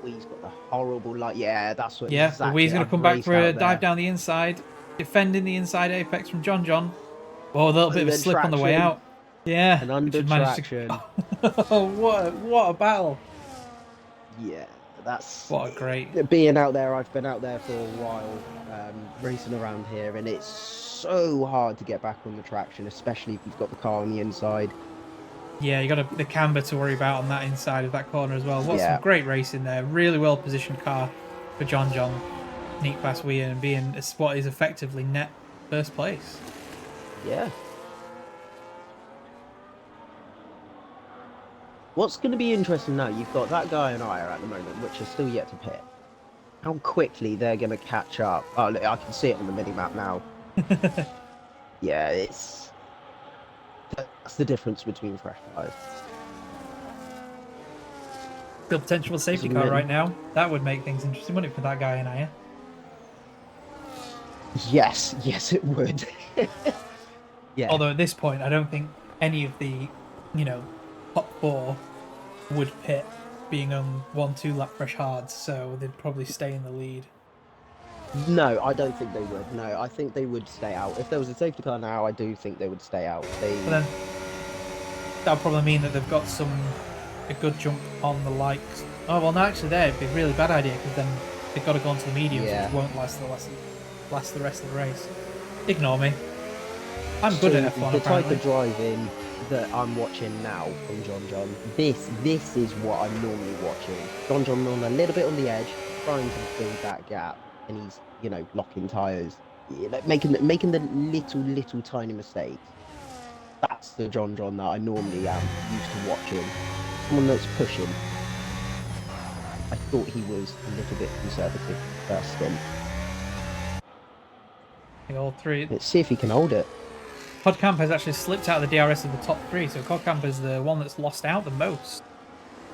Wee's got the horrible light. Yeah, that's what. Yeah, exactly. Wee's going to come back for a dive down the inside, defending the inside apex from JohnJohn. Oh, a little bit of a slip on the way out. Yeah, and under traction. Oh, what a battle! Yeah, that's what a great. Being out there, I've been out there for a while, racing around here, and it's so hard to get back on the traction, especially if you've got the car on the inside. Yeah, you got the camber to worry about on that inside of that corner as well. Some great racing there. Really well positioned car for JohnJohn. Sneak past Wee and being what is effectively net first place. Yeah. What's going to be interesting now, you've got that guy and Aya at the moment, which are still yet to pit. How quickly they're going to catch up. Oh, look, I can see it on the mini-map now. Yeah, that's the difference between fresh tyres. Still potential for safety car right now. That would make things interesting, wouldn't it, for that guy and Aya? Yes, it would. Yeah. Although at this point, I don't think any of the, top 4 would pit being on 1-2 lap fresh hards, so they'd probably stay in the lead. No, I don't think they would. No, I think they would stay out. If there was a safety car now, I do think they would stay out. But then that'll probably mean that they've got a good jump on the likes. Oh, well, no, actually, it'd be a really bad idea because then they've got to go onto the mediums, which won't last the rest of the race. Ignore me. I'm good at F1, the type of driving that I'm watching now from JohnJohn, this is what I'm normally watching. JohnJohn on a little bit on the edge, trying to fill that gap, and he's, locking tyres, making the little tiny mistakes. That's the JohnJohn that I normally am used to watching. Someone that's pushing. I thought he was a little bit conservative first stint. All three. Let's see if he can hold it. Podcamp has actually slipped out of the DRS of the top three, so Podcamp is the one that's lost out the most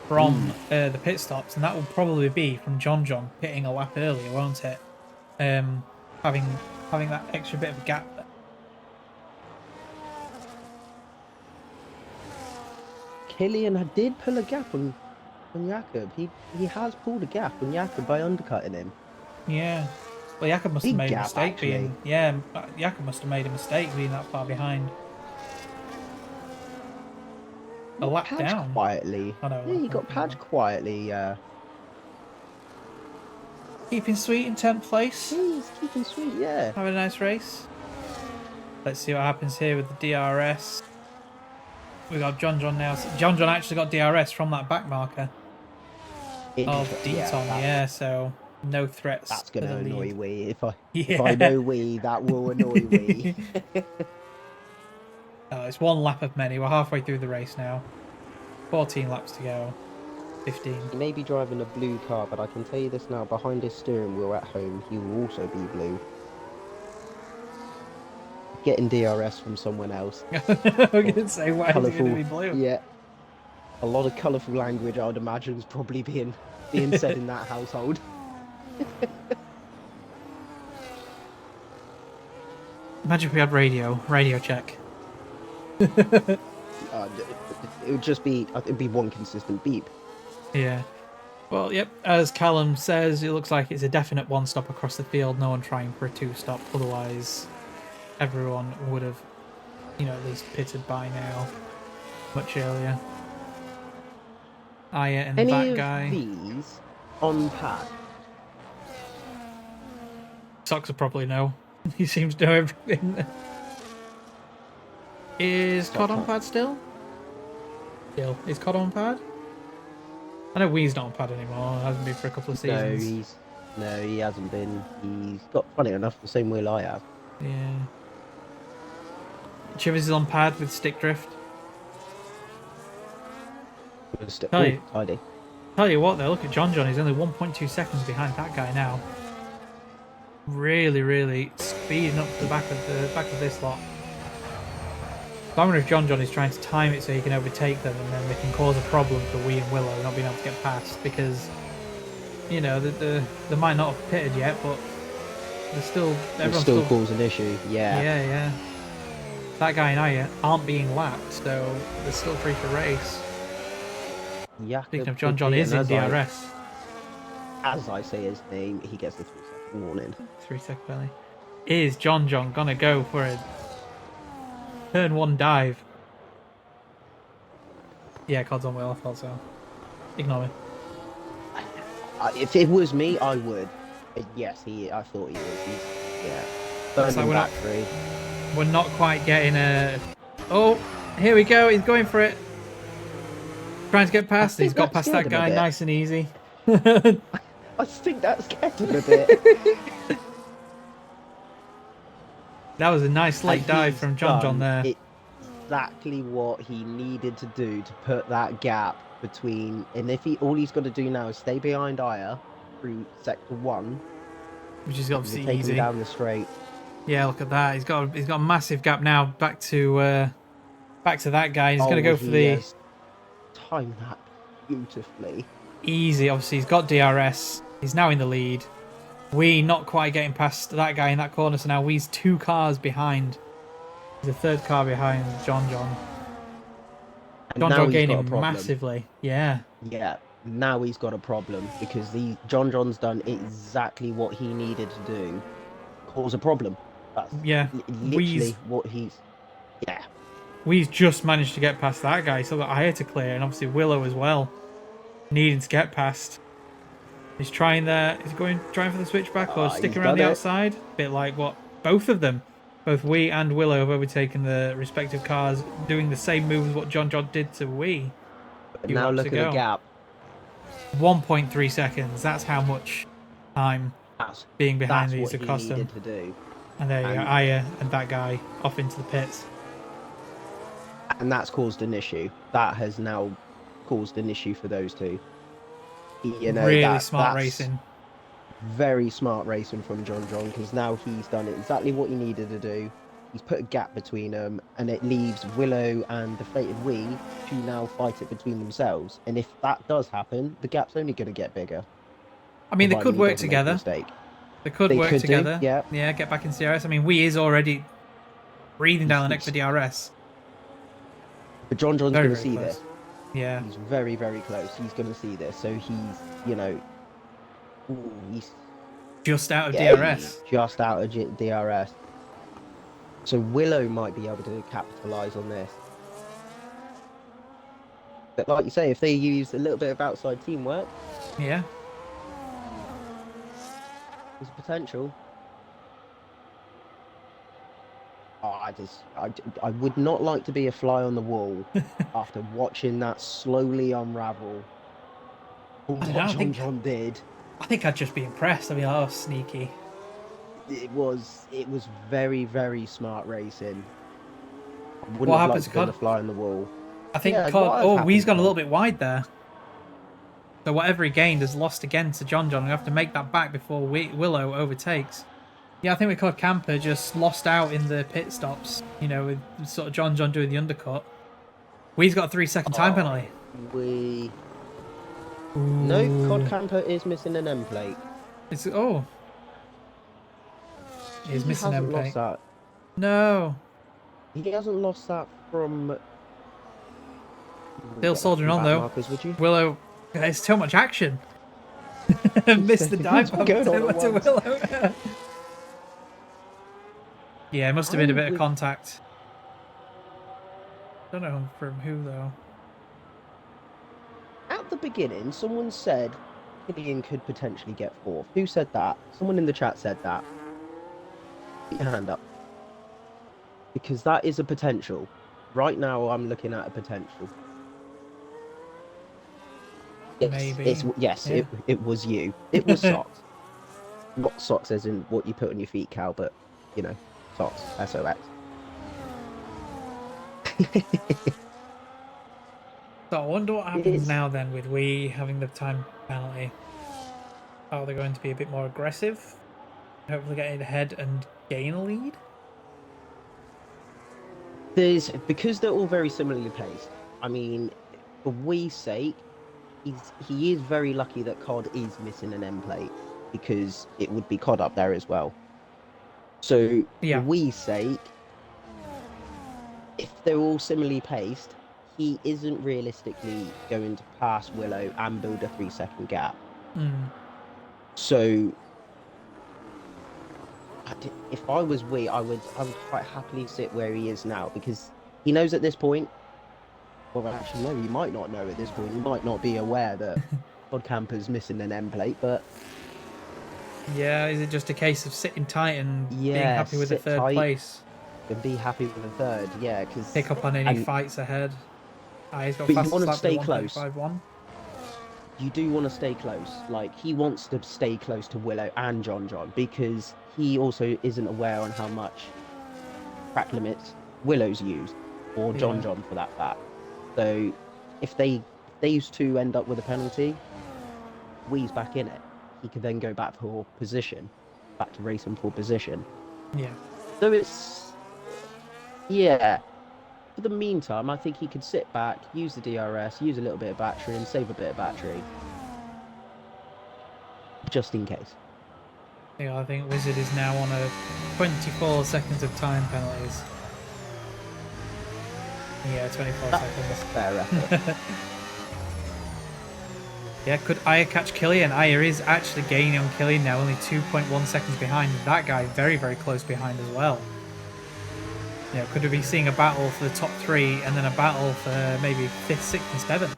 from the pit stops, and that will probably be from JohnJohn pitting a lap earlier, won't it? Having that extra bit of a gap there. Killian did pull a gap on Jakob. He has pulled a gap on Jakob by undercutting him. Yeah. Well, Jakob must have Big made a gap, mistake actually. being. Yeah, Jakob must have made a mistake being that far behind. A lap Padge down. quietly. Oh, no, Yeah, he got Padge quietly. Keeping sweet in 10th place. He's keeping sweet, yeah. Having a nice race. Let's see what happens here with the DRS. We got JohnJohn now. JohnJohn actually got DRS from that back marker of Deaton, yeah, so no threats. That's going to annoy Wee. If I Yeah. know Wee, that will annoy Wee. Oh, it's one lap of many. We're halfway through the race now. 14 laps to go. 15. He may be driving a blue car, but I can tell you this now, behind his steering wheel at home, he will also be blue. Getting DRS from someone else. I'm going to say, why is it going to be blue? Yeah. A lot of colourful language, I would imagine, is probably being said in that household. Imagine if we had radio check. It would just be, it'd be one consistent beep. Yeah. Well, yep, as Callum says, it looks like it's a definite one-stop across the field. No one trying for a two-stop. Otherwise, everyone would have, at least pitted by now. Much earlier. Aya and that guy. Any of these on pad? Socks will probably know. He seems to know everything. Is COD on pad still? Is COD on pad? I know Wee's not on pad anymore. It hasn't been for a couple of seasons. No, he hasn't been. He's got, funny enough, the same wheel I have. Yeah. Chivers is on pad with stick drift. Tidy. Tell you what though, look at JohnJohn. He's only 1.2 seconds behind that guy now. Really, really speeding up to the back of this lot. So I wonder if JohnJohn is trying to time it so he can overtake them, and then they can cause a problem for Wee and Willow not being able to get past, because they might not have pitted yet, but everyone's still causing an issue. Yeah. Yeah. That guy and I aren't being lapped, so they're still free for race. Yeah. Speaking of JohnJohn is in DRS. As I say his name, he gets the 3-second warning. 3-second penalty. Is JohnJohn gonna go for a turn one dive? Yeah, COD's on wheel, I thought so. Ignore me. If it was me, I would. Yes, I thought he was. We're not quite getting a... Oh, here we go. He's going for it. Trying to get past. He's got past that guy nice and easy. I think that scared him a bit. That was a nice late dive from JohnJohn there. Exactly what he needed to do to put that gap between, and if all he's got to do now is stay behind Aya through sector 1, which is obviously taking easy. Him down the straight. Yeah, look at that. He's got a massive gap now. Back to that guy. He's going to go for the time that beautifully. Easy. Obviously, he's got DRS. He's now in the lead. Wee not quite getting past that guy in that corner, so now Wee's 2 cars behind. He's a 3rd car behind JohnJohn. JohnJohn gaining massively. Yeah. Yeah. Now he's got a problem because JohnJohn's done exactly what he needed to do. Cause a problem. That's literally what he's... Yeah. Wee's just managed to get past that guy. He's still got Aya to clear, and obviously Willow as well. Needing to get past. He's trying there. Is he trying for the switchback or sticking around the outside? Bit like what both of them, both Wee and Willow, have overtaken the respective cars, doing the same moves what JohnJohn did to Wee. But now look at the gap. 1.3 seconds. That's how much time being behind these have cost him. And there you go, Aya and that guy off into the pits. And that's caused an issue. That has now caused an issue for those two. Really smart racing. very smart racing from JohnJohn because now he's done exactly what he needed to do. He's put a gap between them, and it leaves Willow and Deflated Wee to now fight it between themselves. And if that does happen, the gap's only going to get bigger, I mean, they providing could he work doesn't make a together. mistake. They could They work could do, together. yeah. Yeah, get back in CRS. I mean, Wee is already breathing down the neck for DRS. But JohnJohn's Very, going to very see close. this. Yeah. He's very, very close. He's going to see this. So he's, you know, he's Just out of yeah, DRS. just out of DRS. So Willow might be able to capitalize on this. But like you say, if they use a little bit of outside teamwork, Yeah. there's potential. Oh, I would not like to be a fly on the wall after watching that slowly unravel. What JohnJohn did. I think I'd just be impressed. I mean, oh, sneaky. It was very, very smart racing. I wouldn't What have happens liked to to be COD? a fly on the wall. I think Yeah, COD. Oh, Wee's gone a little COD? bit wide there. So whatever he gained has lost again to JohnJohn. We have to make that back before Willow overtakes. Yeah, I think with COD Camper just lost out in the pit stops. You know, with sort of JohnJohn doing the undercut. Wee's got a 3-second time penalty. No, COD Camper is missing an M plate. He's missing an M plate. Lost that. No. He hasn't lost that from. Still soldiering on though. Markers, would you? Willow, there's too much action. Missed the dive bomb to Willow. Yeah, it must have been a bit of contact. Don't know from who though. At the beginning, someone said Killian could potentially get fourth. Who said that? Someone in the chat said that. Put your hand up. Because that is a potential. Right now, I'm looking at a potential. Maybe. Yes, Yeah. it was you. It was socks. Not socks as in what you put on your feet, Cal, but, you know, socks. SOX. So I wonder what happens now then with Wee having the time penalty. Are they going to be a bit more aggressive? Hopefully get ahead and gain a lead? Because they're all very similarly paced. I mean, for Wee's sake, he is very lucky that COD is missing an M plate because it would be COD up there as well. So yeah. For Wee's sake, if they're all similarly paced, he isn't realistically going to pass Willow and build a 3-second gap. So if I was Wee, I would quite happily sit where he is now because he knows at this point. Well, actually, no, he might not know at this point. He might not be aware that COD Camper's missing an M plate, but yeah, is it just a case of sitting tight and being happy with the third place? And be happy with the third, yeah, because pick up on any fights ahead. He's got but you want to stay close. 1.51. You do want to stay close. Like, he wants to stay close to Willow and JohnJohn because he also isn't aware on how much track limits Willow's used, or JohnJohn for that fact. So if these two end up with a penalty, Wee's back in it. He could then go back for position, back to racing for position. Yeah. So it's, yeah. For the meantime, I think he could sit back, use the DRS, use a little bit of battery, and save a bit of battery. Just in case. Yeah, I think Wizard is now on a 24 seconds of time penalties. Yeah, 24 seconds. Fair effort. Yeah, could Aya catch Killian? Aya is actually gaining on Killian now, only 2.1 seconds behind. That guy very, very close behind as well. Yeah, could we be seeing a battle for the top 3 and then a battle for maybe 5th, 6th and 7th?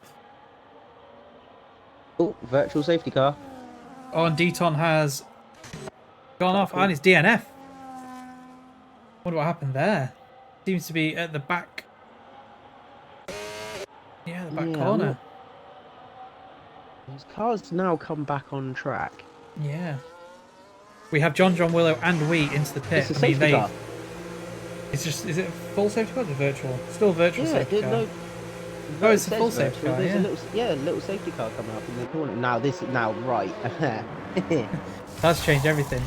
Oh, virtual safety car. Oh, and Deton has gone off, and it's DNF. Wonder what happened there. Seems to be at the back. Yeah, the back corner. His car's now come back on track. Yeah. We have JohnJohn, Willow, and Wee into the pit. It's a safety car. It's just, is it a full safety car or virtual? Still virtual safety car. Oh, It it's a says full safety virtual. car, There's a yeah. little safety car coming up in the corner. Now right. That's changed everything.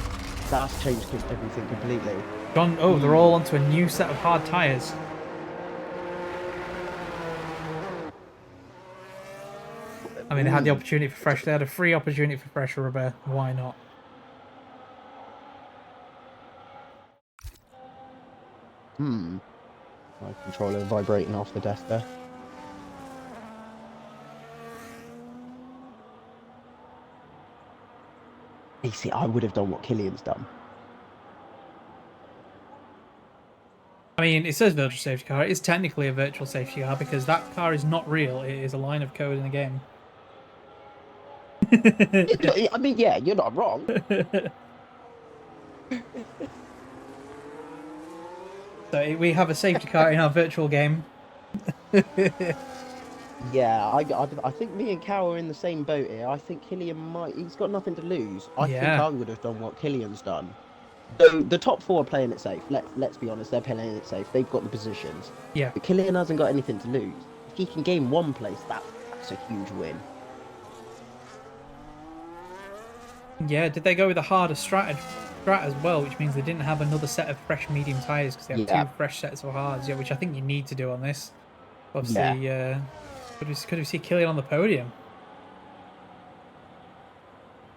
That's changed everything completely. John, oh, they're all onto a new set of hard tyres. I mean, they had the Ooh. opportunity for fresh. They had a free opportunity for fresh rubber. Why not? My controller vibrating off the desk there. You see, I would have done what Killian's done. I mean, it says virtual safety car. It is technically a virtual safety car because that car is not real. It is a line of code in the game. I mean, yeah, you're not wrong. So we have a safety car in our virtual game. Yeah, I think me and Cal are in the same boat here. I think Killian might. He's got nothing to lose. I think Yeah, I would have done what Killian's done. So the top four are playing it safe. Let's be honest, they're playing it safe. They've got the positions, yeah, but Killian hasn't got anything to lose. If he can gain one place, that's a huge win. yeah. Did they go with a harder strat as well, which means they didn't have another set of fresh medium tires because they have Yeah, two fresh sets of hards. Yeah, which I think you need to do on this. yeah. Obviously, could we see Killian on the podium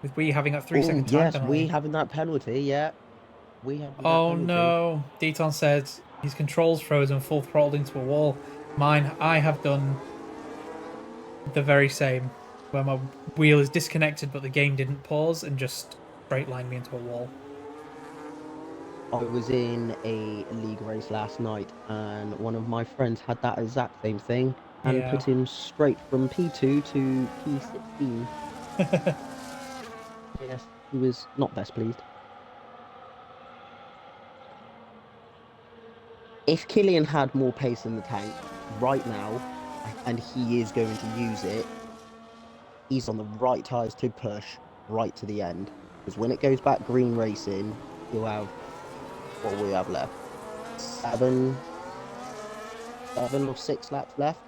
with we having that 3 second Oh time yes, we penalty? having that penalty. Yeah, we having that Oh penalty. no! Deton said his controls frozen, full throttled into a wall. Mine, I have done the very same, where my wheel is disconnected, but the game didn't pause and just straight lined me into a wall. I was in a league race last night, and one of my friends had that exact same thing, and Yeah. put him straight from P2 to P16. Yes, he was not best pleased. If Killian had more pace in the tank right now, and he is going to use it, he's on the right tyres to push right to the end. Because when it goes back green racing, you'll have what we have left. Seven or 6 laps left.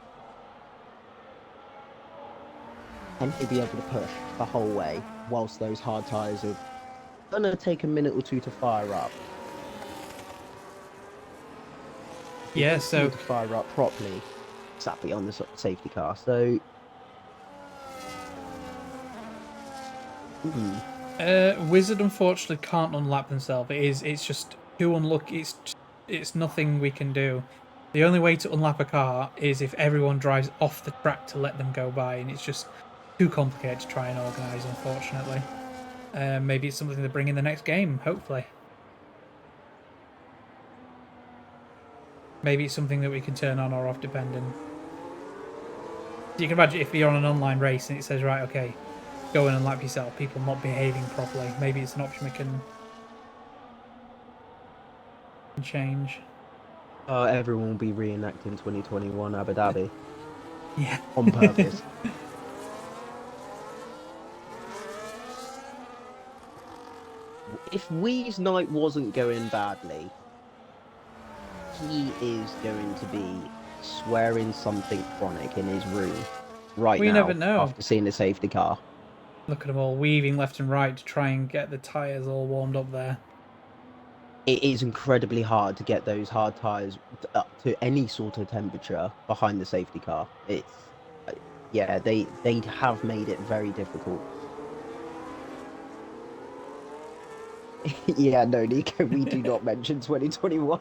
And he'll be able to push the whole way whilst those hard tyres are gonna take a minute or two to fire up. They Yeah, continue so to fire up properly, exactly on the safety car. So, hmm. Wizard unfortunately can't unlap themselves. It's just too unlucky. It's nothing we can do. The only way to unlap a car is if everyone drives off the track to let them go by, and it's just too complicated to try and organise, unfortunately. Maybe it's something to bring in the next game, hopefully. Maybe it's something that we can turn on or off depending. You can imagine if you're on an online race and it says, right, okay, go in and lap yourself, people not behaving properly. Maybe it's an option we can change. Everyone will be reenacting 2021 Abu Dhabi Yeah. on purpose. If Wee's night wasn't going badly, he is going to be swearing something chronic in his room right We never now know. after seeing the safety car. Look at them all weaving left and right to try and get the tyres all warmed up there. It is incredibly hard to get those hard tires up to any sort of temperature behind the safety car. It's yeah, they have made it very difficult. Yeah, no, Nico, we do not mention 2021.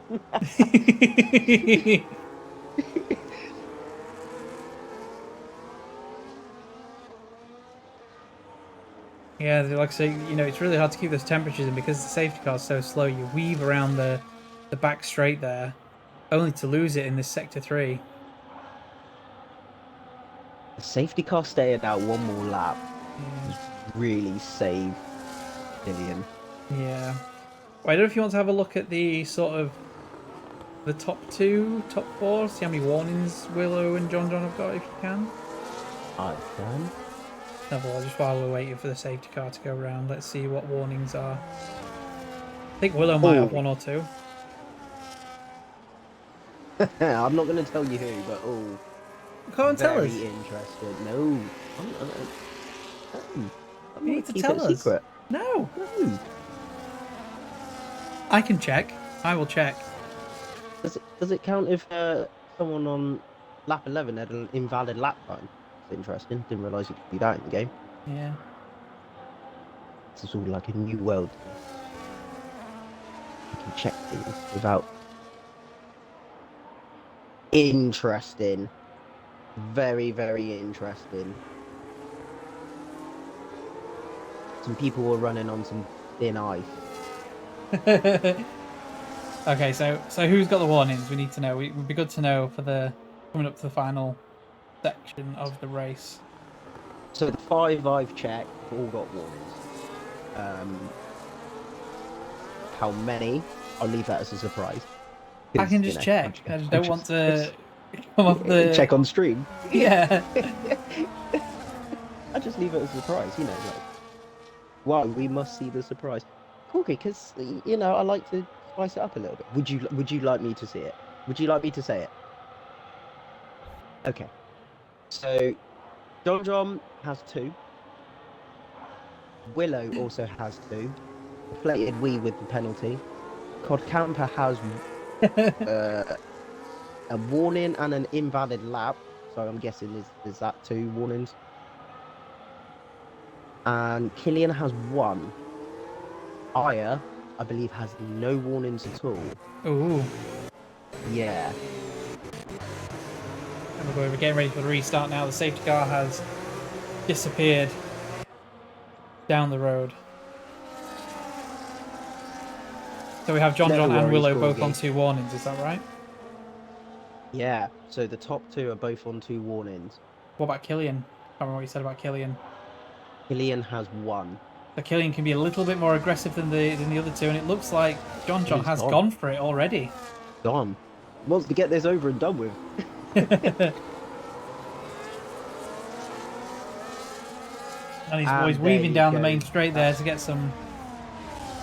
Yeah, like I say, it's really hard to keep those temperatures in because the safety car's so slow. You weave around the back straight there, only to lose it in this sector 3. The safety car staying out one more lap Yeah. has really saved Dillian. Yeah. Well, I don't know if you want to have a look at the sort of the top 2, top 4, see how many warnings Willow and JohnJohn have got if you can. I can. No, just while we're waiting for the safety car to go around, let's see what warnings are. I think Willow might have Oh, 1 or 2. I'm not going to tell you who, but oh. Come and tell us. Very interested. No, I'm You gonna need to keep tell it a us. secret. No. No. I can check. I will check. Does it count if someone on lap 11 had an invalid lap time? It's interesting. Didn't realise you could do that in the game. Yeah. This is all like a new world to me. You can check things without. Interesting. Very, very interesting. Some people were running on some thin ice. Okay, so who's got the warnings? We need to know. It would be good to know for the coming up to the final section of the race. So the 5 I've checked have all got warnings. How many? I'll leave that as a surprise. I can just check. I just don't want to come off the check on stream. Yeah. I just leave it as a surprise, you know. Like, wow, we must see the surprise. Okay, because I like to spice it up a little bit. Would you like me to see it? Would you like me to say it? Okay. So JohnJohn has 2. Willow also has 2. Deflated Wee with the penalty. Cod Camper has a warning and an invalid lap. So I'm guessing is that 2 warnings. And Killian has 1. Aya, I believe, has no warnings at all. Ooh. Yeah. And we're getting ready for the restart now. The safety car has disappeared down the road. So we have JohnJohn and Willow both on 2 warnings, is that right? Yeah, so the top 2 are both on 2 warnings. What about Killian? I can't remember what you said about Killian. Killian has 1. So Killian can be a little bit more aggressive than the other 2, and it looks like JohnJohn has gone for it already. Gone. Wants to get this over and done with. And he's always weaving down the main straight there to get some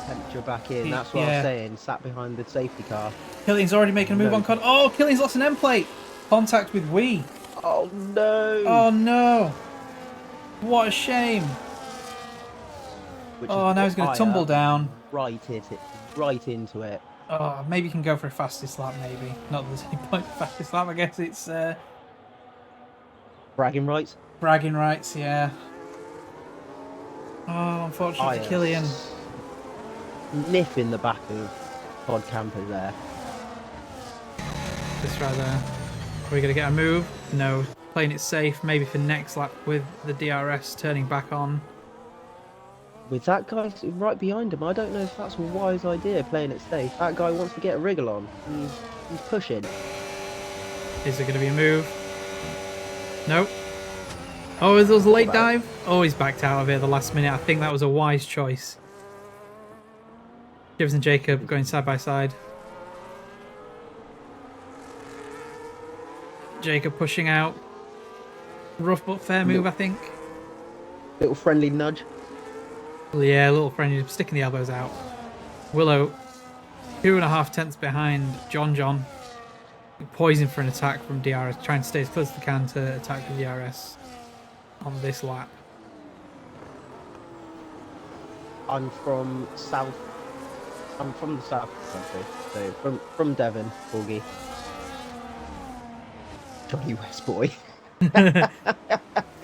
temperature back in. That's what I was saying. Sat behind the safety car. Killian's already making a move on Cod. Oh, Killian's lost an end plate. Contact with Wee. Oh no. Oh no. What a shame. Now he's going to tumble down. Right into it. Oh, maybe you can go for a fastest lap, maybe. Not that there's any point for fastest lap. I guess it's bragging rights. Bragging rights, yeah. Oh, unfortunately for Killian. Nip in the back of Pod Camper there. Just right there. Are we going to get a move? No. Playing it safe, maybe for next lap with the DRS turning back on. With that guy right behind him, I don't know if that's a wise idea, playing it safe. That guy wants to get a wriggle on. He's pushing. Is there going to be a move? Nope. Oh, is there a late dive? Oh, he's backed out of it at the last minute. I think that was a wise choice. Gibbs and Jacob going side by side. Jacob pushing out. Rough but fair move, I think. Little friendly nudge. Yeah, a little friendly, sticking the elbows out. Willow, 2.5 tenths behind JohnJohn. Poising for an attack from DRS, trying to stay as close as they can to attack the DRS on this lap. I'm from the south country, so from Devon, Porgy. Johnny West boy.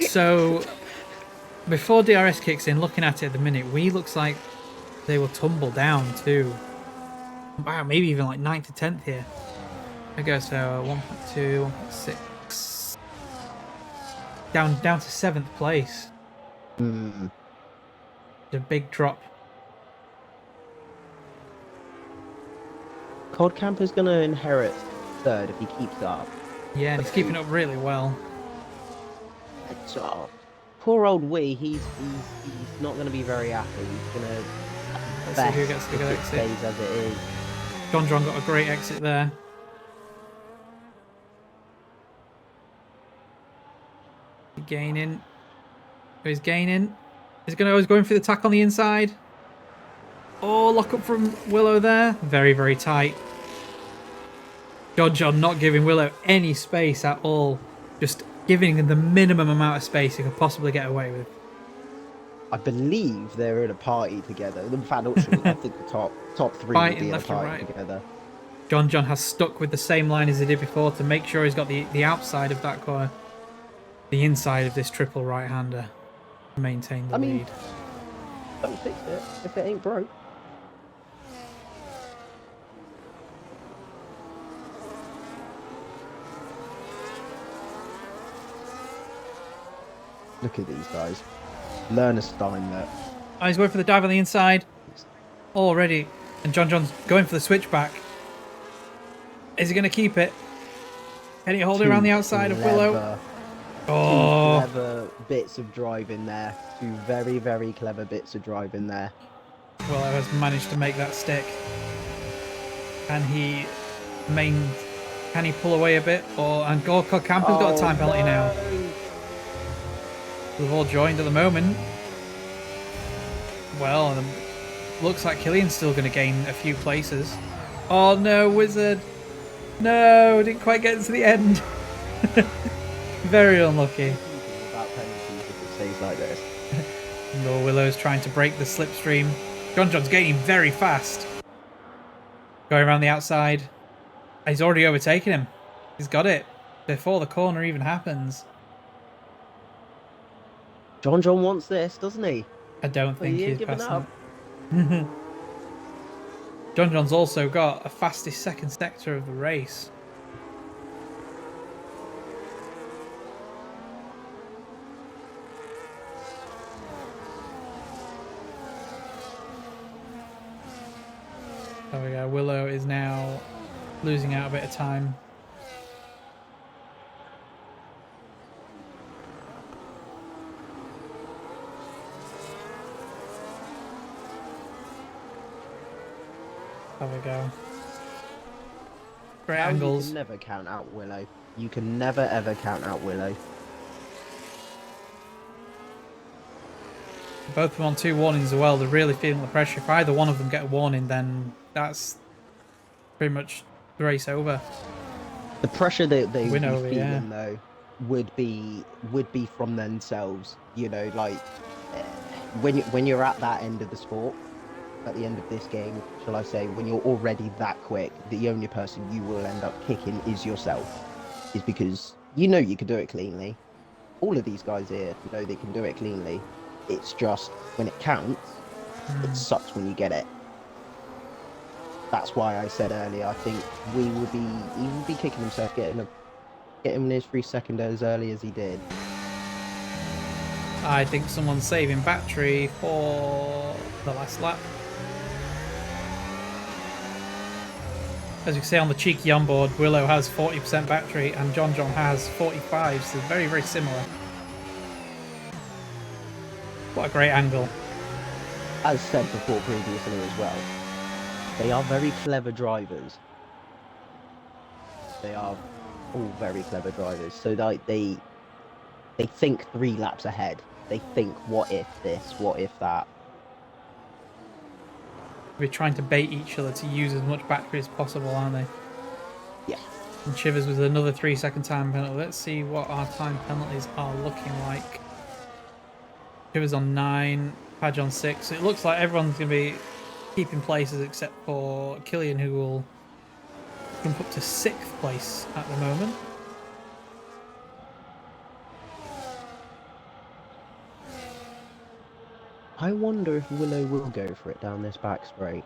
So, before DRS kicks in, looking at it at the minute, Wee looks like they will tumble down too. Wow, maybe even like 9th to 10th here. There goes so 1.2, 1.6. Down to 7th place. A big drop. Cod Camper's going to inherit 3rd if he keeps that up. Yeah, and he's keeping up really well. So, poor old Wee, he's not going to be very happy. He's going to Let's see who gets the good exit. Stays as it is. JohnJohn got a great exit there. Gaining. He's gaining. He's going for the attack on the inside. Oh, lock up from Willow there. Very, very tight. JohnJohn not giving Willow any space at all. Just giving him the minimum amount of space he could possibly get away with. I believe they're in a party together. In fact, not sure. I think the top three will Fighting be in a left and party right. together. JohnJohn has stuck with the same line as he did before to make sure he's got the outside of that corner, the inside of this triple right-hander to maintain the lead. Don't fix it if it ain't broke. Look at these guys. Learn a Steinlet. Oh, he's going for the dive on the inside already. And JohnJohn's going for the switchback. Is he going to keep it? Can he hold it around the outside of Willow? Oh. Two clever bits of drive in there. Two very, very clever bits of drive in there. Willow has managed to make that stick. Can he pull away a bit? And Campbell's got a time penalty now. We've all joined at the moment. Well, looks like Killian's still going to gain a few places. Oh no, Wizard! No, didn't quite get to the end. Very unlucky. About penalties if it stays like this. No, Willow's trying to break the slipstream. JohnJohn's gaining very fast. Going around the outside. He's already overtaken him. He's got it before the corner even happens. JohnJohn wants this, doesn't he? I don't think he's giving passing. up. JohnJohn's also got a fastest second sector of the race. There we go. Willow is now losing out a bit of time. There we go. Great angles. You can never count out Willow. You can never ever count out Willow. Both of them on 2 warnings as well. They're really feeling the pressure. If either one of them get a warning, then that's pretty much the race over. The pressure that they would be over, feeling though would be from themselves. You know, like when you're at that end of the sport, at the end of this game, shall I say, when you're already that quick, the only person you will end up kicking is yourself. Is because you know you can do it cleanly. All of these guys here know they can do it cleanly. It's just when it counts, it sucks when you get it. That's why I said earlier, I think he will be kicking himself getting his 3 second as early as he did. I think someone's saving battery for the last lap. As you can see on the cheeky onboard, Willow has 40% battery and JohnJohn has 45, so very, very similar. What a great angle. As said before previously as well, they are very clever drivers. They are all very clever drivers. So they think 3 laps ahead. They think, what if this, what if that. We're trying to bait each other to use as much battery as possible, aren't they? Yeah. And Chivers with another 3 second time penalty. Let's see what our time penalties are looking like. Chivers on 9, Padge on 6. So it looks like everyone's going to be keeping places except for Killian, who will jump up to 6th place at the moment. I wonder if Willow will go for it down this back straight.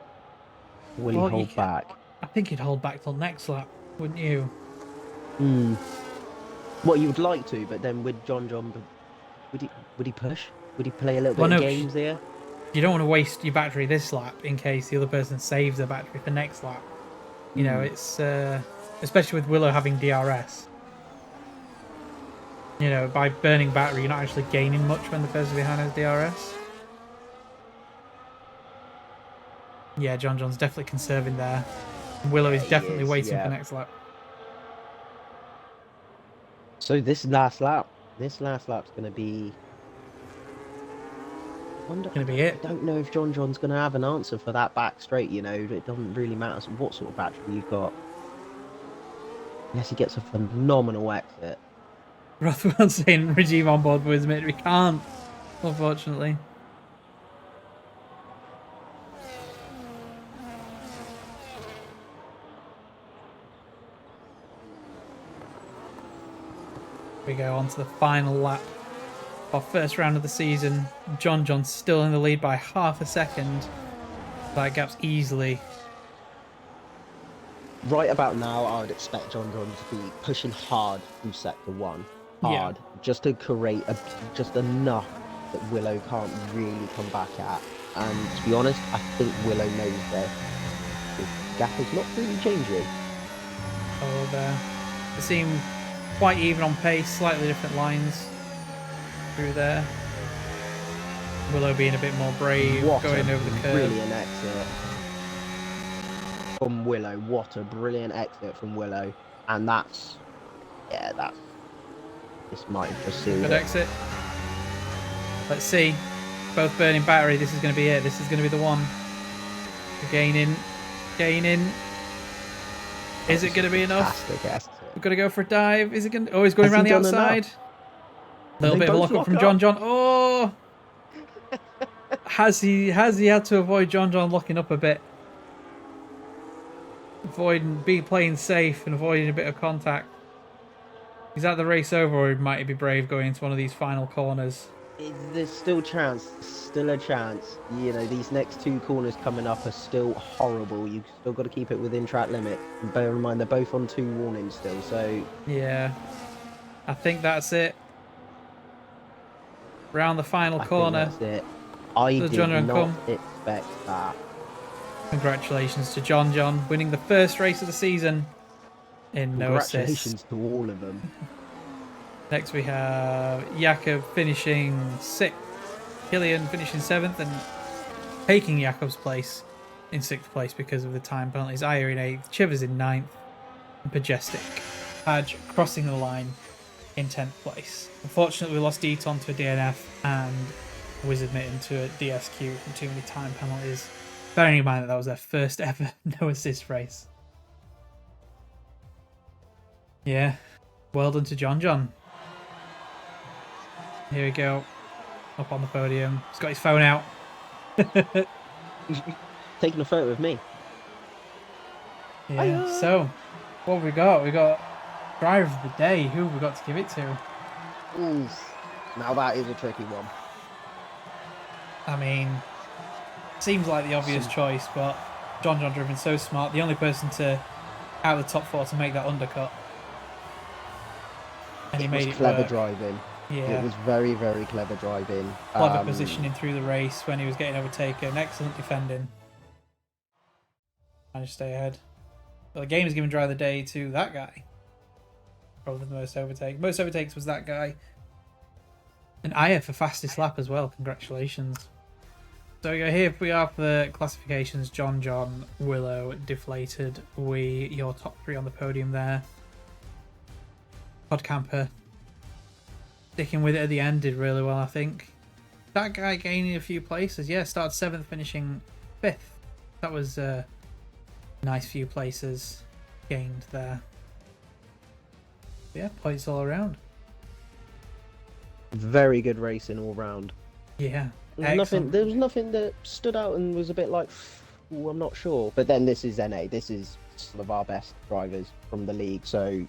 Will he hold back? I think he'd hold back till next lap, wouldn't you? Well, you would like to, but then with JohnJohn, would he push? Would he play a little bit of games here? You don't want to waste your battery this lap in case the other person saves their battery for next lap. You know, it's especially with Willow having DRS. You know, by burning battery, you're not actually gaining much when the person behind has DRS. Yeah, JohnJohn's definitely conserving there. Willow is definitely waiting for next lap. So this last lap's going to be... Going to be it. I don't know if JohnJohn's going to have an answer for that back straight, you know. It doesn't really matter what sort of battery you've got. Unless he gets a phenomenal exit. Rothwell saying regime on board with me. We can't, unfortunately. We go on to the final lap. Our first round of the season. JohnJohn still in the lead by half a second. That gap's easily. Right about now, I would expect JohnJohn to be pushing hard through sector 1. Hard. Yeah. Just to create just enough that Willow can't really come back at. And to be honest, I think Willow knows that the gap is not really changing. Oh, there. They seem quite even on pace, slightly different lines through there. Willow being a bit more brave, going over the curve. Brilliant exit from Willow. What a brilliant exit from Willow. And that's, yeah, this might have just sealed Good it. exit. Let's see. Both burning battery. This is going to be it. This is going to be the one. Gaining. Is it going to be enough? We've got to go for a dive. Is it going to... Oh, he's going around the outside. A little bit of a lock-up from JohnJohn. Oh! Has he had to avoid JohnJohn locking up a bit? Playing safe and avoiding a bit of contact. Is that the race over, or might he be brave going into one of these final corners? There's still a chance. You know, these next 2 corners coming up are still horrible. You've still got to keep it within track limit. And bear in mind, they're both on 2 warnings still, so... Yeah. I think that's it. Round the final corner. That's it. I did not expect that. Congratulations to JohnJohn, winning the first race of the season in no assist. Congratulations to all of them. Next we have Jakob finishing 6th, Killian finishing 7th, and taking Jakob's place in 6th place because of the time penalties. Ayer in 8th, Chivers in 9th, and Pajestic. Padge crossing the line in 10th place. Unfortunately, we lost Deton to a DNF and Wizard Mitten to a DSQ from too many time penalties. Bearing in mind that was their first ever no assist race. Yeah, well done to JohnJohn. Here we go, up on the podium. He's got his phone out. Taking a photo of me. Yeah, so what have we got? We got driver of the day. Who have we got to give it to? Ooh, now that is a tricky one. I mean, seems like the obvious choice, but JohnJohn driven so smart. The only person to out of the top 4 to make that undercut. And he made it clever work. Driving. Yeah. It was very, very clever driving. Clever positioning through the race when he was getting overtaken. Excellent defending. Managed to stay ahead. But the game is giving driver of the day to that guy. Probably the most overtakes. Most overtakes was that guy. And Aya for fastest lap as well. Congratulations. So we go here. We are for the classifications. JohnJohn, Willow, Deflated. Your top 3 on the podium there. Podcamper sticking with it at the end, did really well, I think. That guy gaining a few places. Yeah, started 7th, finishing 5th. That was a nice few places gained there. Yeah, points all around. Very good racing all round. Yeah. There was nothing that stood out and was a bit like, ooh, I'm not sure. But then this is NA. This is some of our best drivers from the league, so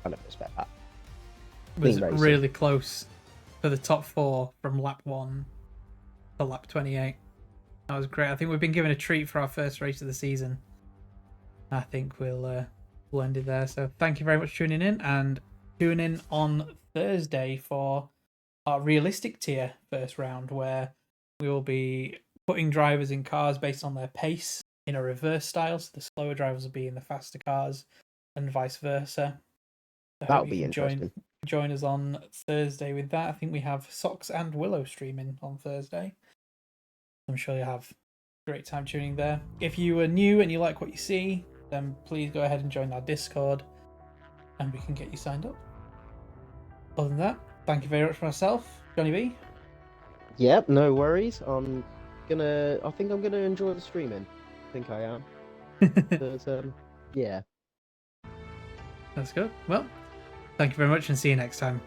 I don't expect that. It was really close for the top 4 from lap 1 to lap 28. That was great. I think we've been given a treat for our first race of the season. I think we'll end it there. So thank you very much for tuning in, and tune in on Thursday for our realistic tier first round, where we will be putting drivers in cars based on their pace in a reverse style. So the slower drivers will be in the faster cars and vice versa. That'll be interesting. Join us on Thursday with that. I think we have Socks and Willow streaming on Thursday. I'm sure you'll have a great time tuning there. If you are new and you like what you see, then please go ahead and join our Discord and we can get you signed up. Other than that, thank you very much for myself, JONNYB. Yep, no worries. I think I'm gonna enjoy the streaming. I think I am. But, yeah. That's good. Well, Thank you very much and see you next time.